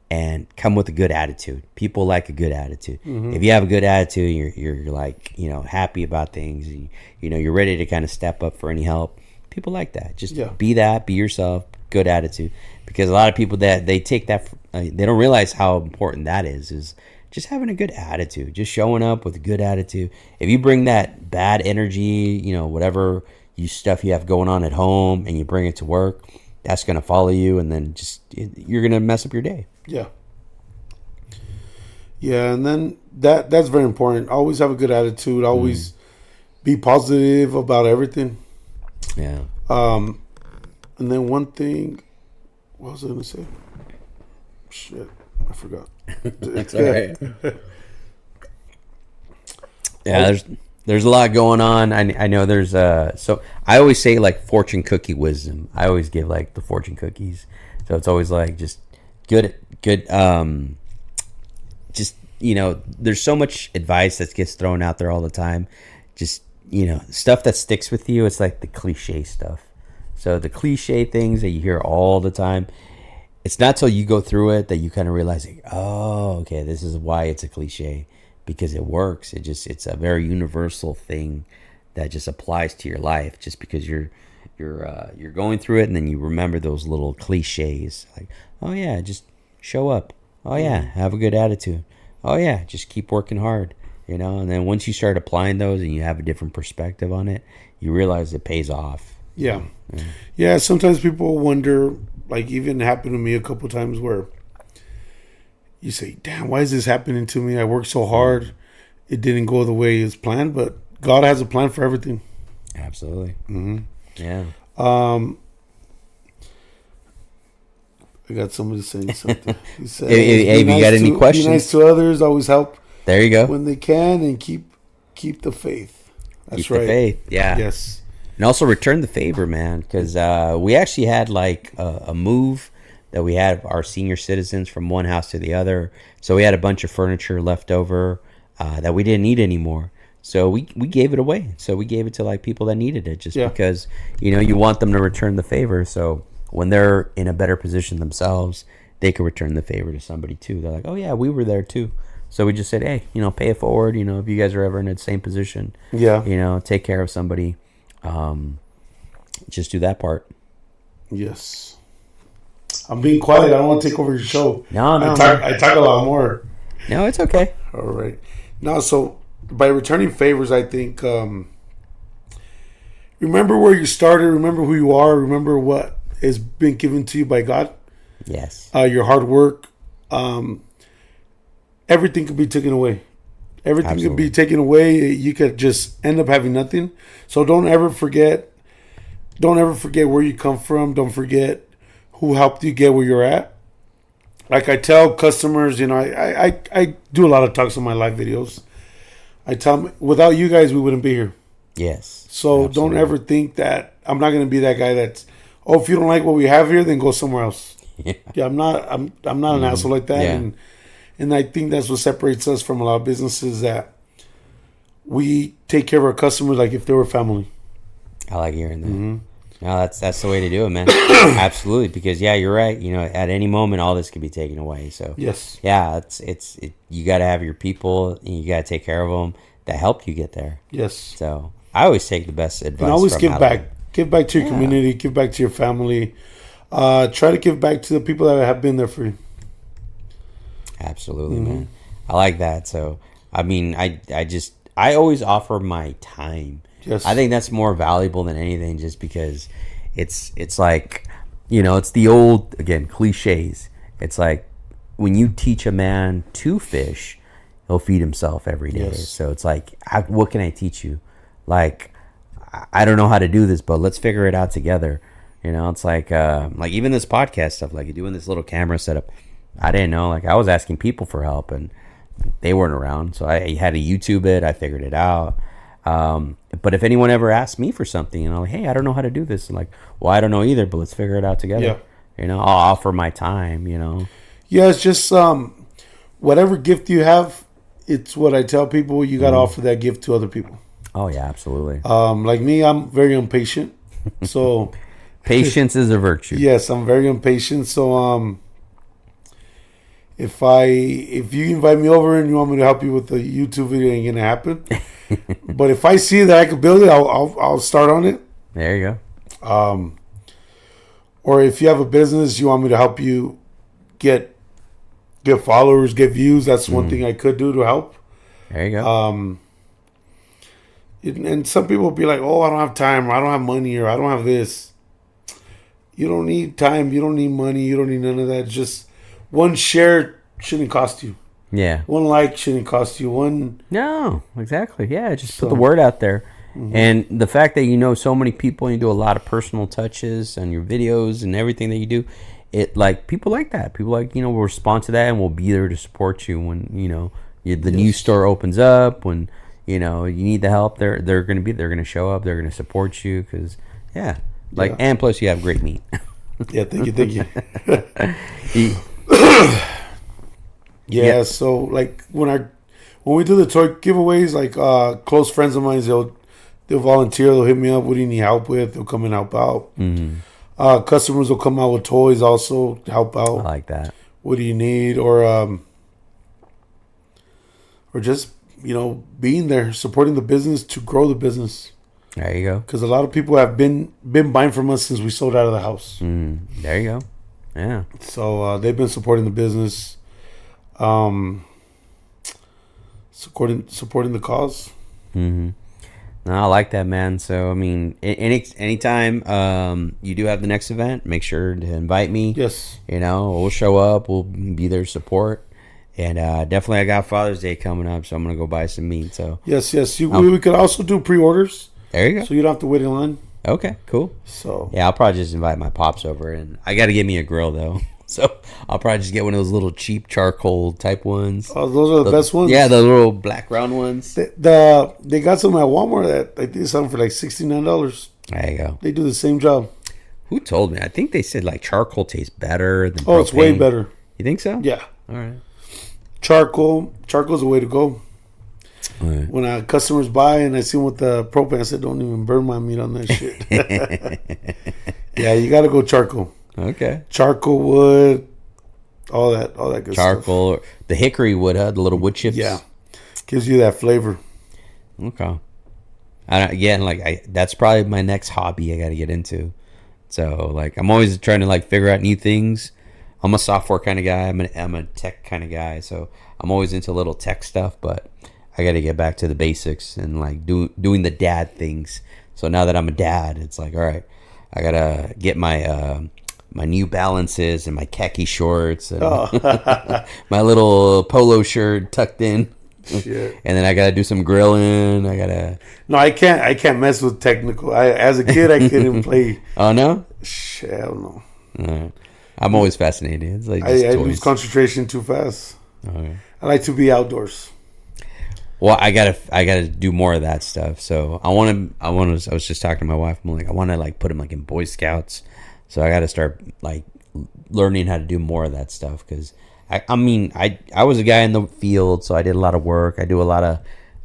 and come with a good attitude. People like a good attitude. Mm-hmm. If you have a good attitude, you're like, happy about things. You're ready to kind of step up for any help. People like that. Just be yourself, good attitude. Because a lot of people that they take that, they don't realize how important that is just having a good attitude, just showing up with a good attitude. If you bring that bad energy, whatever stuff you have going on at home and you bring it to work, that's going to follow you, and then you're going to mess up your day. Yeah. Yeah, and then that's very important. Always have a good attitude. Always be positive about everything. Yeah. And then one thing, what was I going to say? Shit, I forgot. That's all right. Yeah, there's a lot going on. I know there's so I always say like fortune cookie wisdom. I always give like the fortune cookies. So it's always like just good just there's so much advice that gets thrown out there all the time. Just stuff that sticks with you. It's like the cliche stuff. So the cliche things that you hear all the time, it's not till you go through it that you kind of realize, like, oh, okay, this is why it's a cliche, because it works. It's a very universal thing that just applies to your life. Just because you're going through it, and then you remember those little cliches, like, oh yeah, just show up. Oh yeah, have a good attitude. Oh yeah, just keep working hard. And then once you start applying those and you have a different perspective on it, you realize it pays off. Yeah. Sometimes people wonder, like, even happened to me a couple times where you say, damn, why is this happening to me? I worked so hard. It didn't go the way it's planned, but God has a plan for everything. Absolutely. Mm-hmm. Yeah. I got somebody saying something. He said, hey, if you got any questions, be nice to others, always help. There you go. When they can, and keep the faith. That's keep right. The faith. Yeah. Yes. And also return the favor, man, because we actually had like a move that we had our senior citizens from one house to the other. So we had a bunch of furniture left over that we didn't need anymore. So we gave it away. So we gave it to like people that needed it, just because you want them to return the favor. So when they're in a better position themselves, they can return the favor to somebody too. They're like, oh yeah, we were there too. So we just said, hey, pay it forward. If you guys are ever in the same position, take care of somebody. Just do that part. Yes. I'm being quiet. I don't want to take over your show. No. I talk a lot more. No, it's okay. All right. Now, so by returning favors, I think remember where you started. Remember who you are. Remember what has been given to you by God. Yes. Your hard work. Everything could be taken away. Everything Absolutely. could be taken away. You could just end up having nothing. So don't ever forget. Don't ever forget where you come from. Don't forget who helped you get where you're at. Like I tell customers, I do a lot of talks on my live videos. I tell them, without you guys, we wouldn't be here. Yes. So absolutely. Don't ever think that I'm not going to be that guy that's, if you don't like what we have here, then go somewhere else. Yeah, I'm not an asshole like that. Yeah. And I think that's what separates us from a lot of businesses, that we take care of our customers like if they were family. I like hearing that. Mm-hmm. No, that's the way to do it, man. Absolutely, because you're right. At any moment, all this could be taken away. So yes, it's you got to have your people, and you got to take care of them that helped you get there. Yes. So I always take the best advice. And always from give back. them. Give back to your community. Give back to your family. Try to give back to the people that have been there for you. Absolutely, man. I like that. So I mean, I always offer my time. Yes. I think that's more valuable than anything, just because it's like, it's the old, again, cliches. It's like when you teach a man to fish, he'll feed himself every day. Yes. So it's like, what can I teach you? Like, I don't know how to do this, but let's figure it out together. It's like even this podcast stuff, like doing this little camera setup. I didn't know. Like, I was asking people for help, and they weren't around, so I had to YouTube it. I figured it out. But if anyone ever asked me for something, like, hey, I don't know how to do this, I'm like, well, I don't know either, but let's figure it out together. Yeah. I'll offer my time. Yeah, it's just whatever gift you have. It's what I tell people. You got to offer that gift to other people. Oh yeah, absolutely. Like me, I'm very impatient. So patience is a virtue. Yes, I'm very impatient. So if you invite me over and you want me to help you with the YouTube video, it ain't gonna happen. But if I see that I can build it, I'll start on it. There you go. Or if you have a business, you want me to help you get followers, get views. That's one thing I could do to help. There you go. And some people will be like, "Oh, I don't have time, or I don't have money, or I don't have this." You don't need time. You don't need money. You don't need none of that. Just one share shouldn't cost you. Yeah. One like shouldn't cost you. One. No, exactly. Yeah, just put the word out there. And the fact that so many people, and you do a lot of personal touches on your videos and everything that you do, it like people like that. People like will respond to that, and will be there to support you when the new store opens up. When you need the help, they're going to be. They're going to show up. They're going to support you because and plus you have great meat. Yeah, thank you. Yeah, so like when we do the toy giveaways, like close friends of mine, they'll volunteer. They'll hit me up. What do you need help with? They'll come and help out. Customers will come out with toys also to help out. I like that. What do you need? Or just being there, supporting the business to grow the business. There you go. Because a lot of people have been buying from us since we sold out of the house. There you go. Yeah. So they've been supporting the business, supporting the cause. No, I like that, man. So I mean, anytime you do have the next event, make sure to invite me. Yes. We'll show up. We'll be there to support. And definitely, I got Father's Day coming up, so I'm gonna go buy some meat. So yes. We could also do pre-orders. There you go. So you don't have to wait in line. Okay, cool. So yeah, I'll probably just invite my pops over, and I got to get me a grill though. So I'll probably just get one of those little cheap charcoal type ones. Oh, those are the best ones. Yeah, the little black round ones. They got some at Walmart that I think something for like $69. There you go. They do the same job. Who told me? I think they said like charcoal tastes better than propane. Oh, it's way better. You think so? Yeah. All right. Charcoal's the way to go. Right. When customers buy and I see them with the propane, I said, "Don't even burn my meat on that shit." Yeah, you got to go charcoal. Okay. Charcoal wood, all that good charcoal, stuff. The hickory wood, the little wood chips. Yeah, gives you that flavor. Okay. That's probably my next hobby I got to get into. So like, I'm always trying to like figure out new things. I'm a software kind of guy. I'm a tech kind of guy. So I'm always into little tech stuff, but I got to get back to the basics and like doing the dad things. So now that I'm a dad, it's like, all right, I got to get my New Balances and my khaki shorts and my little polo shirt tucked in. Shit. And then I got to do some grilling. No, I can't mess with technical. As a kid, I couldn't play. Oh, no? Shit, I don't know. Right. I'm always fascinated. It's like I lose concentration too fast. Okay. I like to be outdoors. Well, I gotta do more of that stuff. So I was just talking to my wife. I'm like, I want to like put him like in Boy Scouts. So I got to start like learning how to do more of that stuff because I was a guy in the field, so I did a lot of work. I do a lot of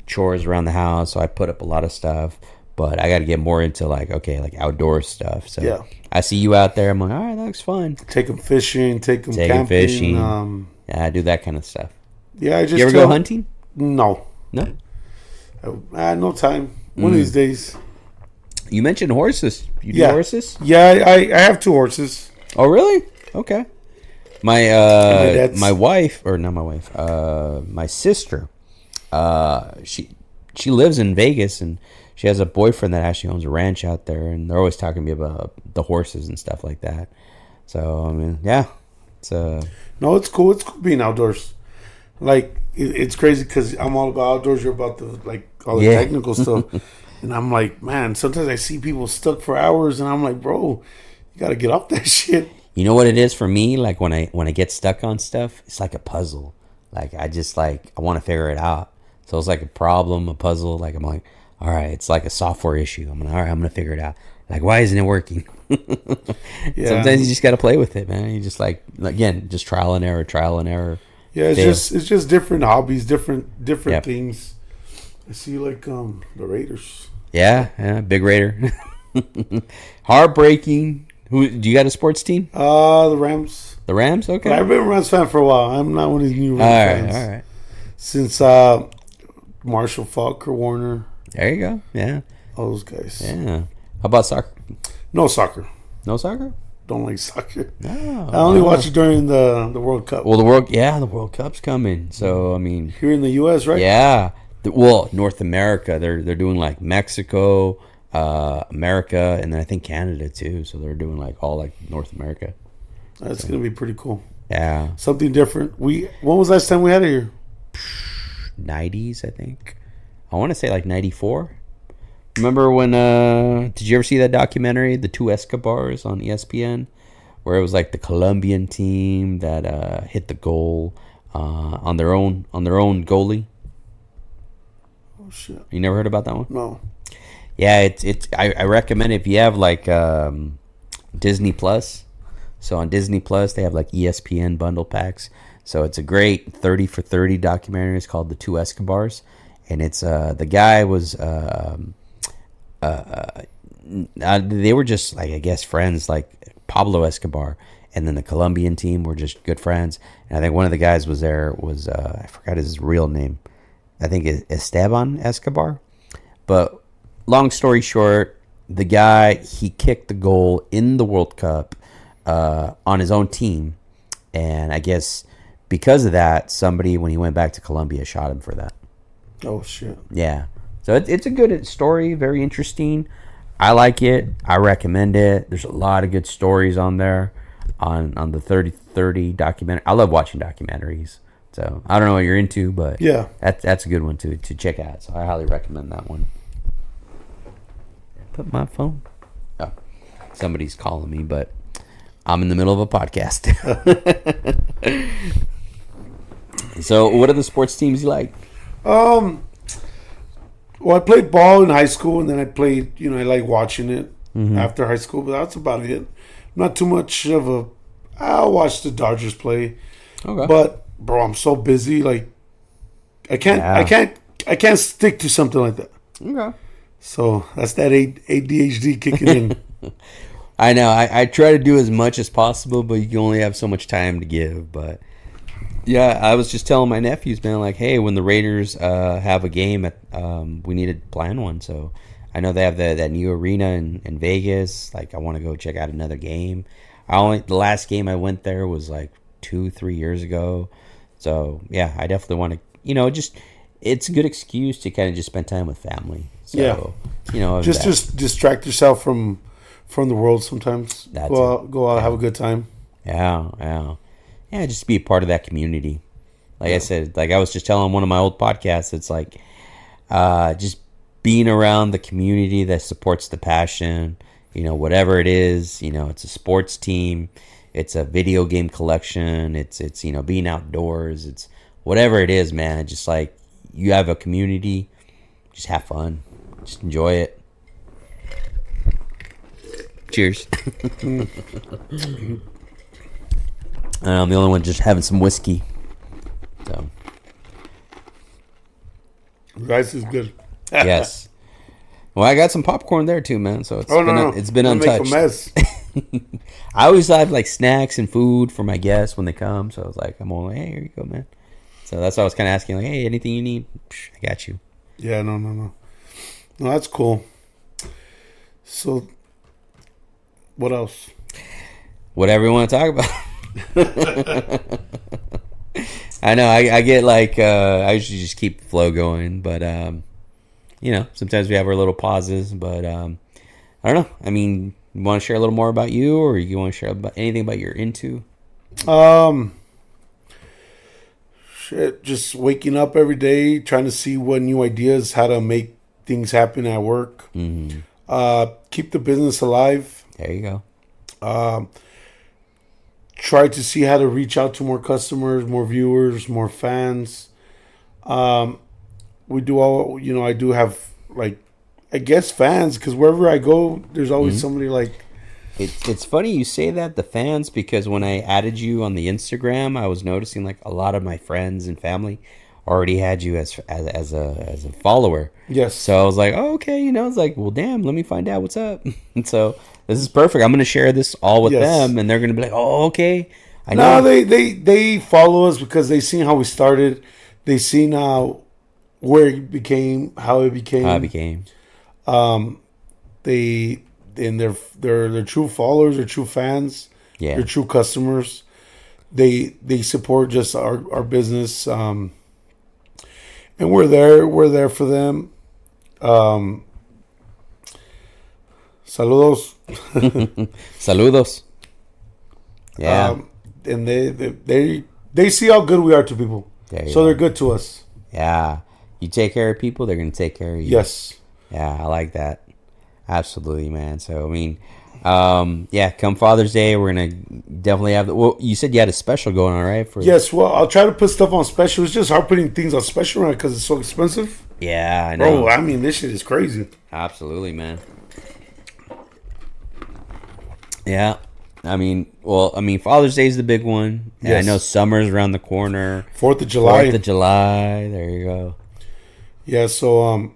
chores around the house, so I put up a lot of stuff. But I got to get more into like outdoor stuff. So yeah. I see you out there. I'm like, all right, that looks fun. Take them fishing. Take them camping. Fishing. Yeah, I do that kind of stuff. Yeah, you ever go hunting? No. No time. One of these days. You mentioned horses. You do horses? Yeah, I have 2 horses. Oh, really? Okay. My dad's- my wife, or not my wife, my sister, she lives in Vegas, and she has a boyfriend that actually owns a ranch out there, and they're always talking to me about the horses and stuff like that. So I mean, yeah, it's No, it's cool. It's cool being outdoors. Like it's crazy because I'm all about outdoors. You're about the all the technical stuff, and I'm like, man. Sometimes I see people stuck for hours, and I'm like, bro, you got to get off that shit. You know what it is for me? Like when I get stuck on stuff, it's like a puzzle. Like I just I want to figure it out. So it's like a problem, a puzzle. Like I'm like, all right, it's like a software issue. I'm gonna figure it out. Like, why isn't it working? Yeah. Sometimes you just got to play with it, man. You just again, just trial and error. Yeah, it's just different hobbies, different Yep. things. I see the Raiders. Yeah, big Raider. Heartbreaking. Who do you got a sports team? The Rams. The Rams. Okay. But I've been a Rams fan for a while. I'm not one of these new All Rams fans. right. All right. Since Marshall Faulk or Warner, There you go. Yeah. all those guys. Yeah. How about soccer? No soccer. No soccer? Don't like soccer. No. I only watch it during the World Cup. Well, the World Cup's coming. So I mean, Here in the U.S., right? yeah. North America, they're doing like Mexico, America, and then I think Canada too. So they're doing all North America. That's gonna be pretty cool. Yeah. Something different. When was the last time we had it here? 90s, I think. I want to say 94. Remember when did you ever see that documentary, The Two Escobars, on ESPN, where it was the Colombian team that hit the goal on their own goalie? Oh shit! You never heard about that one? No. Yeah, I recommend it if you have Disney Plus. So on Disney Plus they have ESPN bundle packs. So it's a great 30 for 30 documentary. It's called The Two Escobars, and it's the guy was they were just I guess friends, Pablo Escobar, and then the Colombian team were just good friends. And I think one of the guys was I forgot his real name. I think Esteban Escobar. But long story short, the guy, he kicked the goal in the World Cup on his own team, and I guess because of that, somebody, when he went back to Colombia, shot him for that. Oh shit! Yeah. So it's a good story, very interesting. I like it. I recommend it. There's a lot of good stories on there on the 30/30 documentary. I love watching documentaries. So I don't know what you're into, but Yeah. that's a good one to check out. So I highly recommend that one. Put my phone. Oh, somebody's calling me, but I'm in the middle of a podcast. So what are the sports teams you like? Well, I played ball in high school, and then I played. I like watching it after high school, but that's about it. Not too much of a. I'll watch the Dodgers play, Okay. but bro, I'm so busy. I can't stick to something like that. Okay. So that's that ADHD kicking in. I know. I try to do as much as possible, but you can only have so much time to give. But yeah, I was just telling my nephews, man, hey, when the Raiders have a game, we need to plan one. So I know they have that new arena in Vegas. I want to go check out another game. The last game I went there was 2-3 years ago. So yeah, I definitely want to. It's a good excuse to kind of just spend time with family. So, yeah. Just distract yourself from the world sometimes. Go out, have a good time. Yeah, just be a part of that community. I said, I was just telling one of my old podcasts, it's just being around the community that supports the passion, whatever it is, it's a sports team, it's a video game collection, it's being outdoors, it's whatever it is, man. It's just you have a community, just have fun, just enjoy it. Cheers. I'm the only one just having some whiskey. So. Rice is good. Yes. Well, I got some popcorn there too, man. So it's been untouched. Make a mess. I always have like snacks and food for my guests when they come. So I was like, I'm all like, hey, here you go, man. So that's why I was kind of asking, like, hey, anything you need? I got you. Yeah, no. No, that's cool. So, what else? Whatever you want to talk about. I know. I get like I usually just keep the flow going, but sometimes we have our little pauses. But I don't know. I mean, you want to share a little more about you, or you want to share about anything about you're into? Shit, just waking up every day, trying to see what new ideas, how to make things happen at work. Mm-hmm. Keep the business alive. There you go. Try to see how to reach out to more customers, more viewers, more fans. We do all, I do have, like, I guess fans, because wherever I go, there's always somebody like... It's funny you say that, the fans, because when I added you on the Instagram, I was noticing like a lot of my friends and family already had you as a follower. Yes. So I was like, oh, okay, it's like, well, damn, let me find out what's up. And so this is perfect. I'm going to share this all with them, and they're going to be like, oh, okay. I know. No, they follow us because they seen how we started. They seen where it became, how it became. They're true followers, they're true fans, they're true customers. They support just our business, and we're there for them. Saludos. Saludos. Yeah. And they see how good we are to people, so they're good to us. Yeah, you take care of people, they're gonna take care of you. Yes. Yeah, I like that. Absolutely, man. So, I mean, come Father's Day, we're going to definitely have... Well, you said you had a special going on, right? Yes, well, I'll try to put stuff on special. It's just hard putting things on special right because it's so expensive. Yeah, I know. Bro, I mean, this shit is crazy. Absolutely, man. Yeah. Father's Day is the big one. And I know summer's around the corner. 4th of July. 4th of July. There you go. Yeah, so...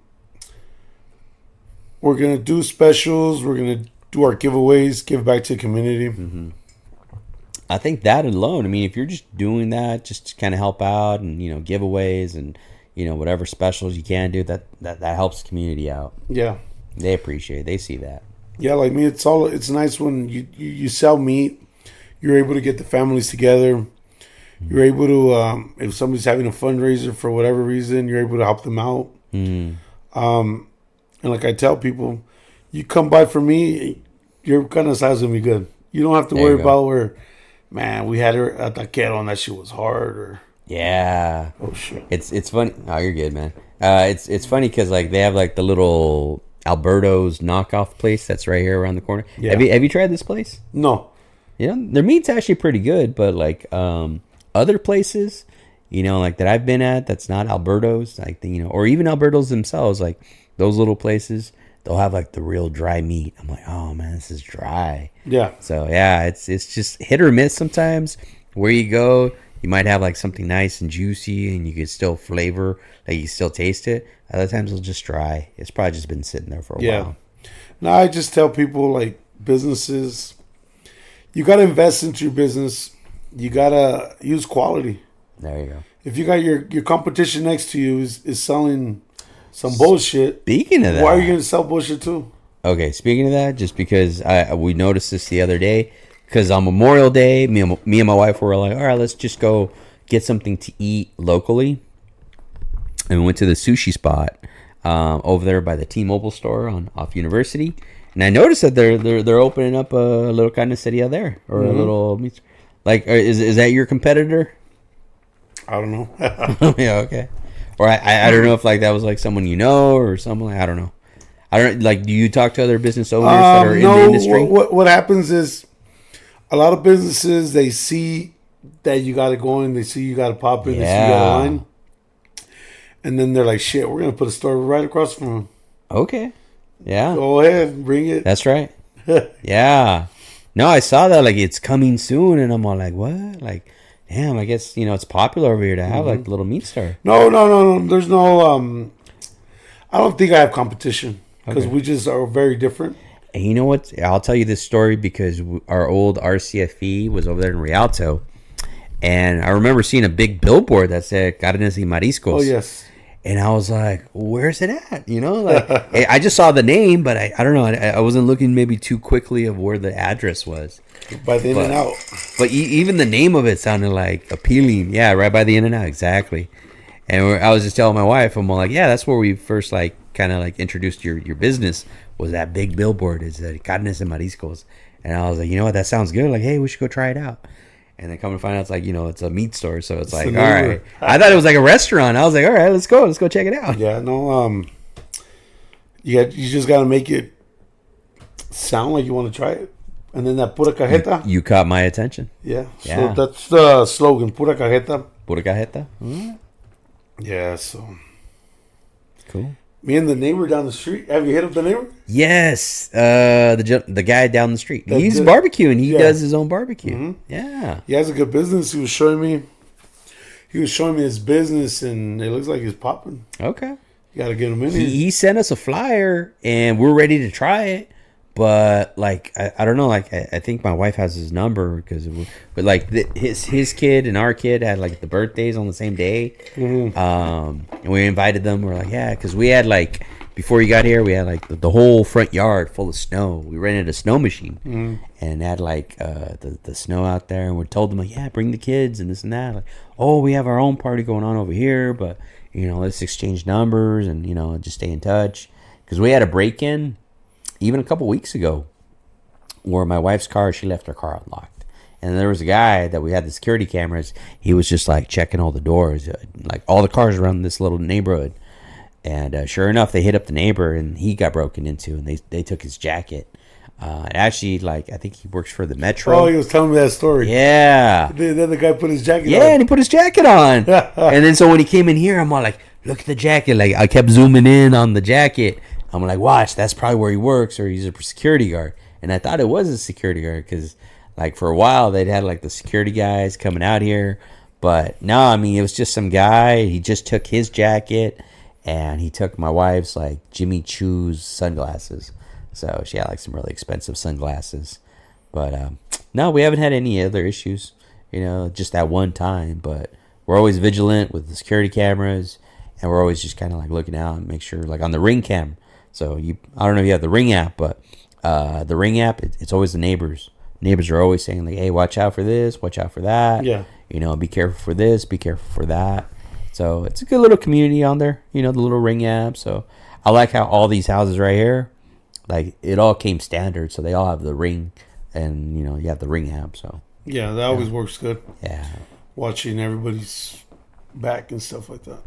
we're going to do specials. We're going to do our giveaways, give back to the community. Mm-hmm. I think that alone, if you're just doing that, just to kind of help out and, giveaways and, whatever specials you can do, that helps the community out. Yeah. They appreciate it. They see that. Yeah, like me, it's nice when you sell meat. You're able to get the families together. Mm-hmm. You're able to, if somebody's having a fundraiser for whatever reason, you're able to help them out. Mm-hmm. And like I tell people, you come by for me, your carne asada is going to be good. You don't have to worry about where, man, we had her at taquero and that shit was hard. Or yeah. Oh, shit. It's funny. Oh, you're good, man. It's funny because like they have like the little Alberto's knockoff place that's right here around the corner. Yeah. Have you tried this place? No. Yeah, their meat's actually pretty good, but like other places, like that I've been at, that's not Alberto's, like or even Alberto's themselves, like those little places, they'll have like the real dry meat. I'm like, oh man, this is dry. Yeah. So yeah, it's just hit or miss sometimes. Where you go, you might have like something nice and juicy, and you can still flavor, like you can still taste it. Other times it'll just dry. It's probably just been sitting there for a while. No, I just tell people like businesses, you got to invest into your business. You got to use quality. There you go. If you got your competition next to you is selling some bullshit. Speaking of that, why are you going to sell bullshit too? Okay, speaking of that, just because we noticed this the other day, because on Memorial Day, me and my wife were like, all right, let's just go get something to eat locally. And we went to the sushi spot over there by the T-Mobile store off University. And I noticed that they're opening up a little carniceria there, or a little meat. Like, is that your competitor? I don't know. Yeah, okay. Or I don't know if like that was like someone or someone, I don't know. I don't like. Do you talk to other business owners that are in the industry? What happens is a lot of businesses, they see that you got it going, they see you got it popping, they see you got a line, and then they're like, "Shit, we're gonna put a store right across from them." Okay. Yeah. Go ahead, bring it. That's right. Yeah. No, I saw that like it's coming soon, and I'm all like, what? Like, damn, I guess it's popular over here to have like a little meat store. No. There's no. I don't think I have competition because we just are very different. And you know what? I'll tell you this story because our old RCFE was over there in Rialto, and I remember seeing a big billboard that said "Carne y Mariscos." Oh yes. And I was like, where's it at? You know, like I just saw the name, but I don't know. I wasn't looking maybe too quickly of where the address was. By the In-N-Out. But even the name of it sounded like appealing. Yeah, right by the In-N-Out, exactly. And I was just telling my wife, I'm like, yeah, that's where we first like kind of like introduced your business, was that big billboard, is Carne y Mariscos. And I was like, you know what, that sounds good. Like, hey, we should go try it out. And then come to find out, it's like, you know, it's a meat store. So it's like, all right. I thought it was like a restaurant. I was like, all right, let's go check it out. Yeah, no, you just got to make it sound like you want to try it. And then that pura cajeta. You caught my attention. Yeah. So that's the slogan, pura cajeta. Pura cajeta? Mm-hmm. Yeah, so. Cool. Me and the neighbor down the street. Have you hit up the neighbor? Yes. The guy down the street. He's barbecuing. He does his own barbecue. Mm-hmm. Yeah. He has a good business. He was showing me his business, and it looks like he's popping. Okay. You got to get him in. He sent us a flyer, and we're ready to try it. But like I don't know, like I think my wife has his number but like his kid and our kid had like the birthdays on the same day, mm-hmm. And we invited them. We're like, yeah, because we had like before you got here, we had like the whole front yard full of snow. We rented a snow machine, mm-hmm. and had like the snow out there, and we told them like, yeah, bring the kids and this and that. Like, oh, we have our own party going on over here, but you know, let's exchange numbers and you know, just stay in touch, because we had a break-in. Even a couple weeks ago, where my wife's car, she left her car unlocked. And there was a guy that we had the security cameras. He was just like checking all the doors, like all the cars around this little neighborhood. And sure enough, they hit up the neighbor and he got broken into, and they took his jacket. Actually, like, I think he works for the Metro. Oh, he was telling me that story. Yeah. Then the guy put his jacket on. Yeah, and he put his jacket on. And then so when he came in here, I'm all like, look at the jacket. Like, I kept zooming in on the jacket. I'm like, watch, that's probably where he works, or he's a security guard. And I thought it was a security guard because, like, for a while they'd had like the security guys coming out here, but no, I mean, it was just some guy. He just took his jacket and he took my wife's like Jimmy Choo's sunglasses. So she had like some really expensive sunglasses. But no, we haven't had any other issues, you know, just that one time. But we're always vigilant with the security cameras, and we're always just kind of like looking out and make sure, like on the Ring cam. So I don't know if you have the Ring app, but the Ring app, it's always the neighbors. Neighbors are always saying like, hey, watch out for this, watch out for that. Yeah. You know, be careful for this, be careful for that. So it's a good little community on there, you know, the little Ring app. So I like how all these houses right here, like it all came standard. So they all have the Ring, and, you know, you have the Ring app. So yeah, that always works good. Yeah. Watching everybody's back and stuff like that.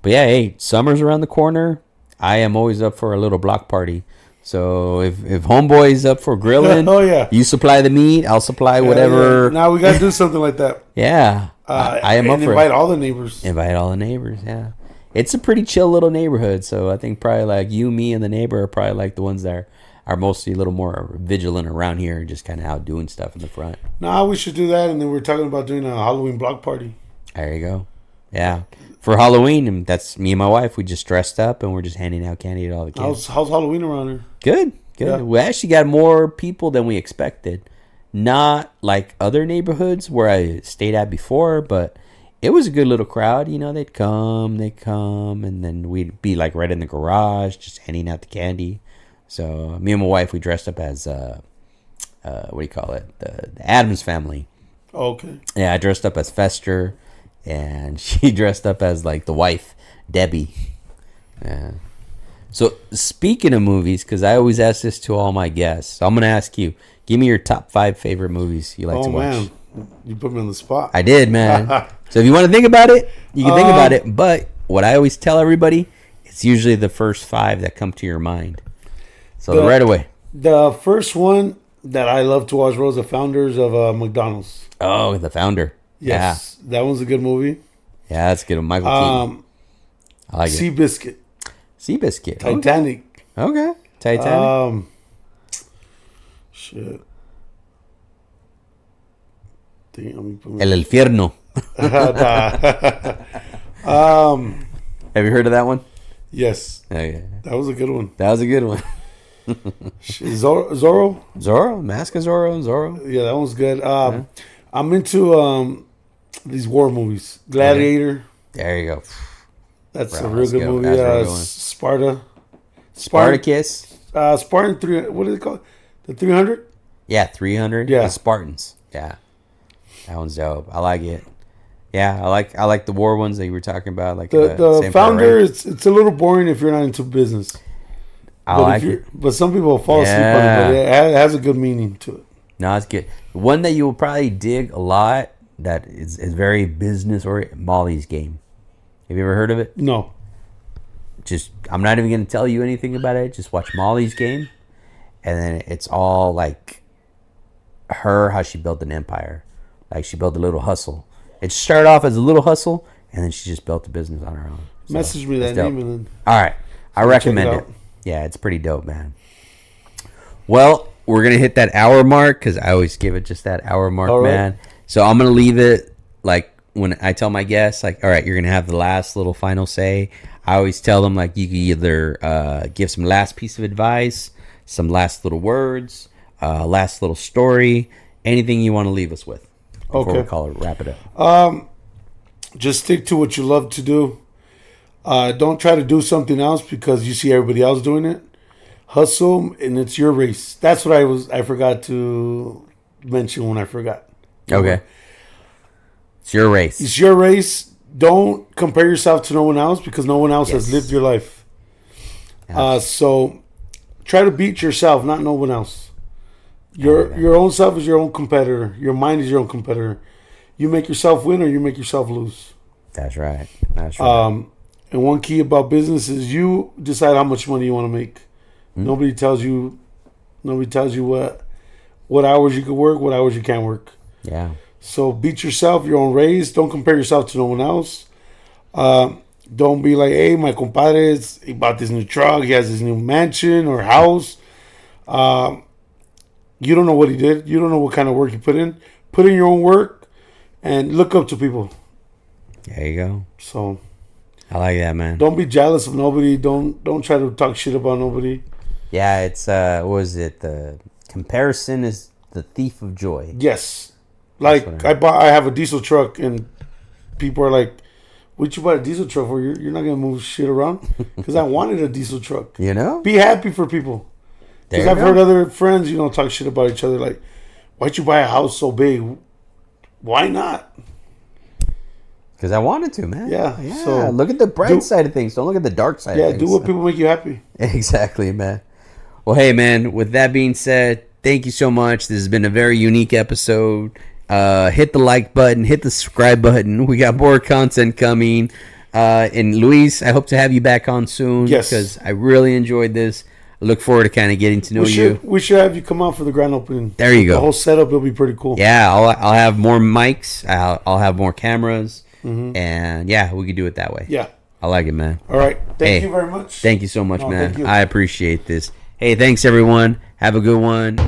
But yeah, hey, summer's around the corner. I am always up for a little block party. So if homeboy's up for grilling, oh yeah, you supply the meat, I'll supply whatever. Yeah. Now we gotta do something like that. Yeah, I am up for it. Invite all the neighbors. Invite all the neighbors. Yeah, it's a pretty chill little neighborhood. So I think probably like you, me, and the neighbor are probably like the ones that are mostly a little more vigilant around here and just kind of out doing stuff in the front. Nah, we should do that. And then we're talking about doing a Halloween block party. There you go. Yeah. For Halloween, and that's me and my wife. We just dressed up and we're just handing out candy to all the kids. How's Halloween around here? Good. Yeah. We actually got more people than we expected. Not like other neighborhoods where I stayed at before, but it was a good little crowd. You know, they'd come, and then we'd be like right in the garage, just handing out the candy. So me and my wife, we dressed up as what do you call it? The Addams Family. Okay. Yeah, I dressed up as Fester. And she dressed up as like the wife, Debbie. Yeah. So speaking of movies, because I always ask this to all my guests, so I'm gonna ask you: give me your top 5 favorite movies you like to watch. Oh man, you put me on the spot. I did, man. So if you want to think about it, you can think about it. But what I always tell everybody, it's usually the first 5 that come to your mind. So right away, the first one that I love to watch was the Founders of McDonald's. Oh, The Founder. Yes, yeah. That one's a good movie. Yeah, that's good. Michael Keaton. I like Seabiscuit. Seabiscuit. Titanic. Okay. Titanic. Shit. Damn. El Infierno. Have you heard of that one? Yes. Okay. That was a good one. That was a good one. Zorro? Zorro? Mask of Zorro? Yeah, that one's good. Yeah. I'm into these war movies. Gladiator. There you go. That's Bro, a real that's good good. movie. That's a real good one. Spartacus. Spartan 3. What is it called? The 300. Yeah, 300. Yeah. The Spartans. Yeah, that one's dope. I like it. Yeah, I like the war ones that you were talking about. Like The founder, it's a little boring if you're not into business. I like it. But some people fall asleep on it, but it has a good meaning to it. No, it's good. One that you will probably dig a lot that is very business oriented. Molly's Game. Have you ever heard of it? No. Just I'm not even going to tell you anything about it. Just watch Molly's Game, and then it's all like how she built an empire. Like she built a little hustle. It started off as a little hustle, and then she just built a business on her own. So, Message me that name and then. All right, I recommend it. Yeah, it's pretty dope, man. Well, we're gonna hit that hour mark because I always give it just that hour mark, all man. Right. So I'm gonna leave it like when I tell my guests, like, all right, you're gonna have the last little final say. I always tell them like you can either give some last piece of advice, some last little words, last little story, anything you want to leave us with. Before we wrap it up. Just stick to what you love to do. Don't try to do something else because you see everybody else doing it. Hustle, and it's your race. That's what I forgot to mention when I forgot. Okay. It's your race. It's your race. Don't compare yourself to no one else because no one else has lived your life. So try to beat yourself, not no one else. Your own self is your own competitor. Your mind is your own competitor. You make yourself win or you make yourself lose. That's right. That's right. And one key about business is you decide how much money you want to make. Nobody tells you what hours you can work, what hours you can't work. Yeah. So beat yourself, your own race. Don't compare yourself to no one else. Don't be like, hey, my compadre, he bought this new truck, he has this new mansion or house. You don't know what he did. You don't know what kind of work he put in. Put in your own work and look up to people. There you go. So I like that, man. Don't be jealous of nobody. Don't try to talk shit about nobody. Yeah, it's what was it? The comparison is the thief of joy. Yes. Like I have a diesel truck and people are like, "What'd you buy a diesel truck for? You're not gonna move shit around." Because I wanted a diesel truck. You know? Be happy for people. Because I've heard other friends, talk shit about each other. Like, why'd you buy a house so big? Why not? Because I wanted to, man. Yeah. So look at the bright side of things. Don't look at the dark side of things. Yeah, do what people make you happy. Exactly, man. Well, hey, man, with that being said, thank you so much. This has been a very unique episode. Hit the like button. Hit the subscribe button. We got more content coming. And Luis, I hope to have you back on soon. Yes. Because I really enjoyed this. I look forward to kind of getting to know you. We should have you come out for the grand opening. There you go. The whole setup will be pretty cool. Yeah, I'll have more mics. I'll have more cameras. Mm-hmm. And yeah, we could do it that way. Yeah. I like it, man. All right. Thank you very much. Thank you so much, man. I appreciate this. Hey, thanks, everyone. Have a good one.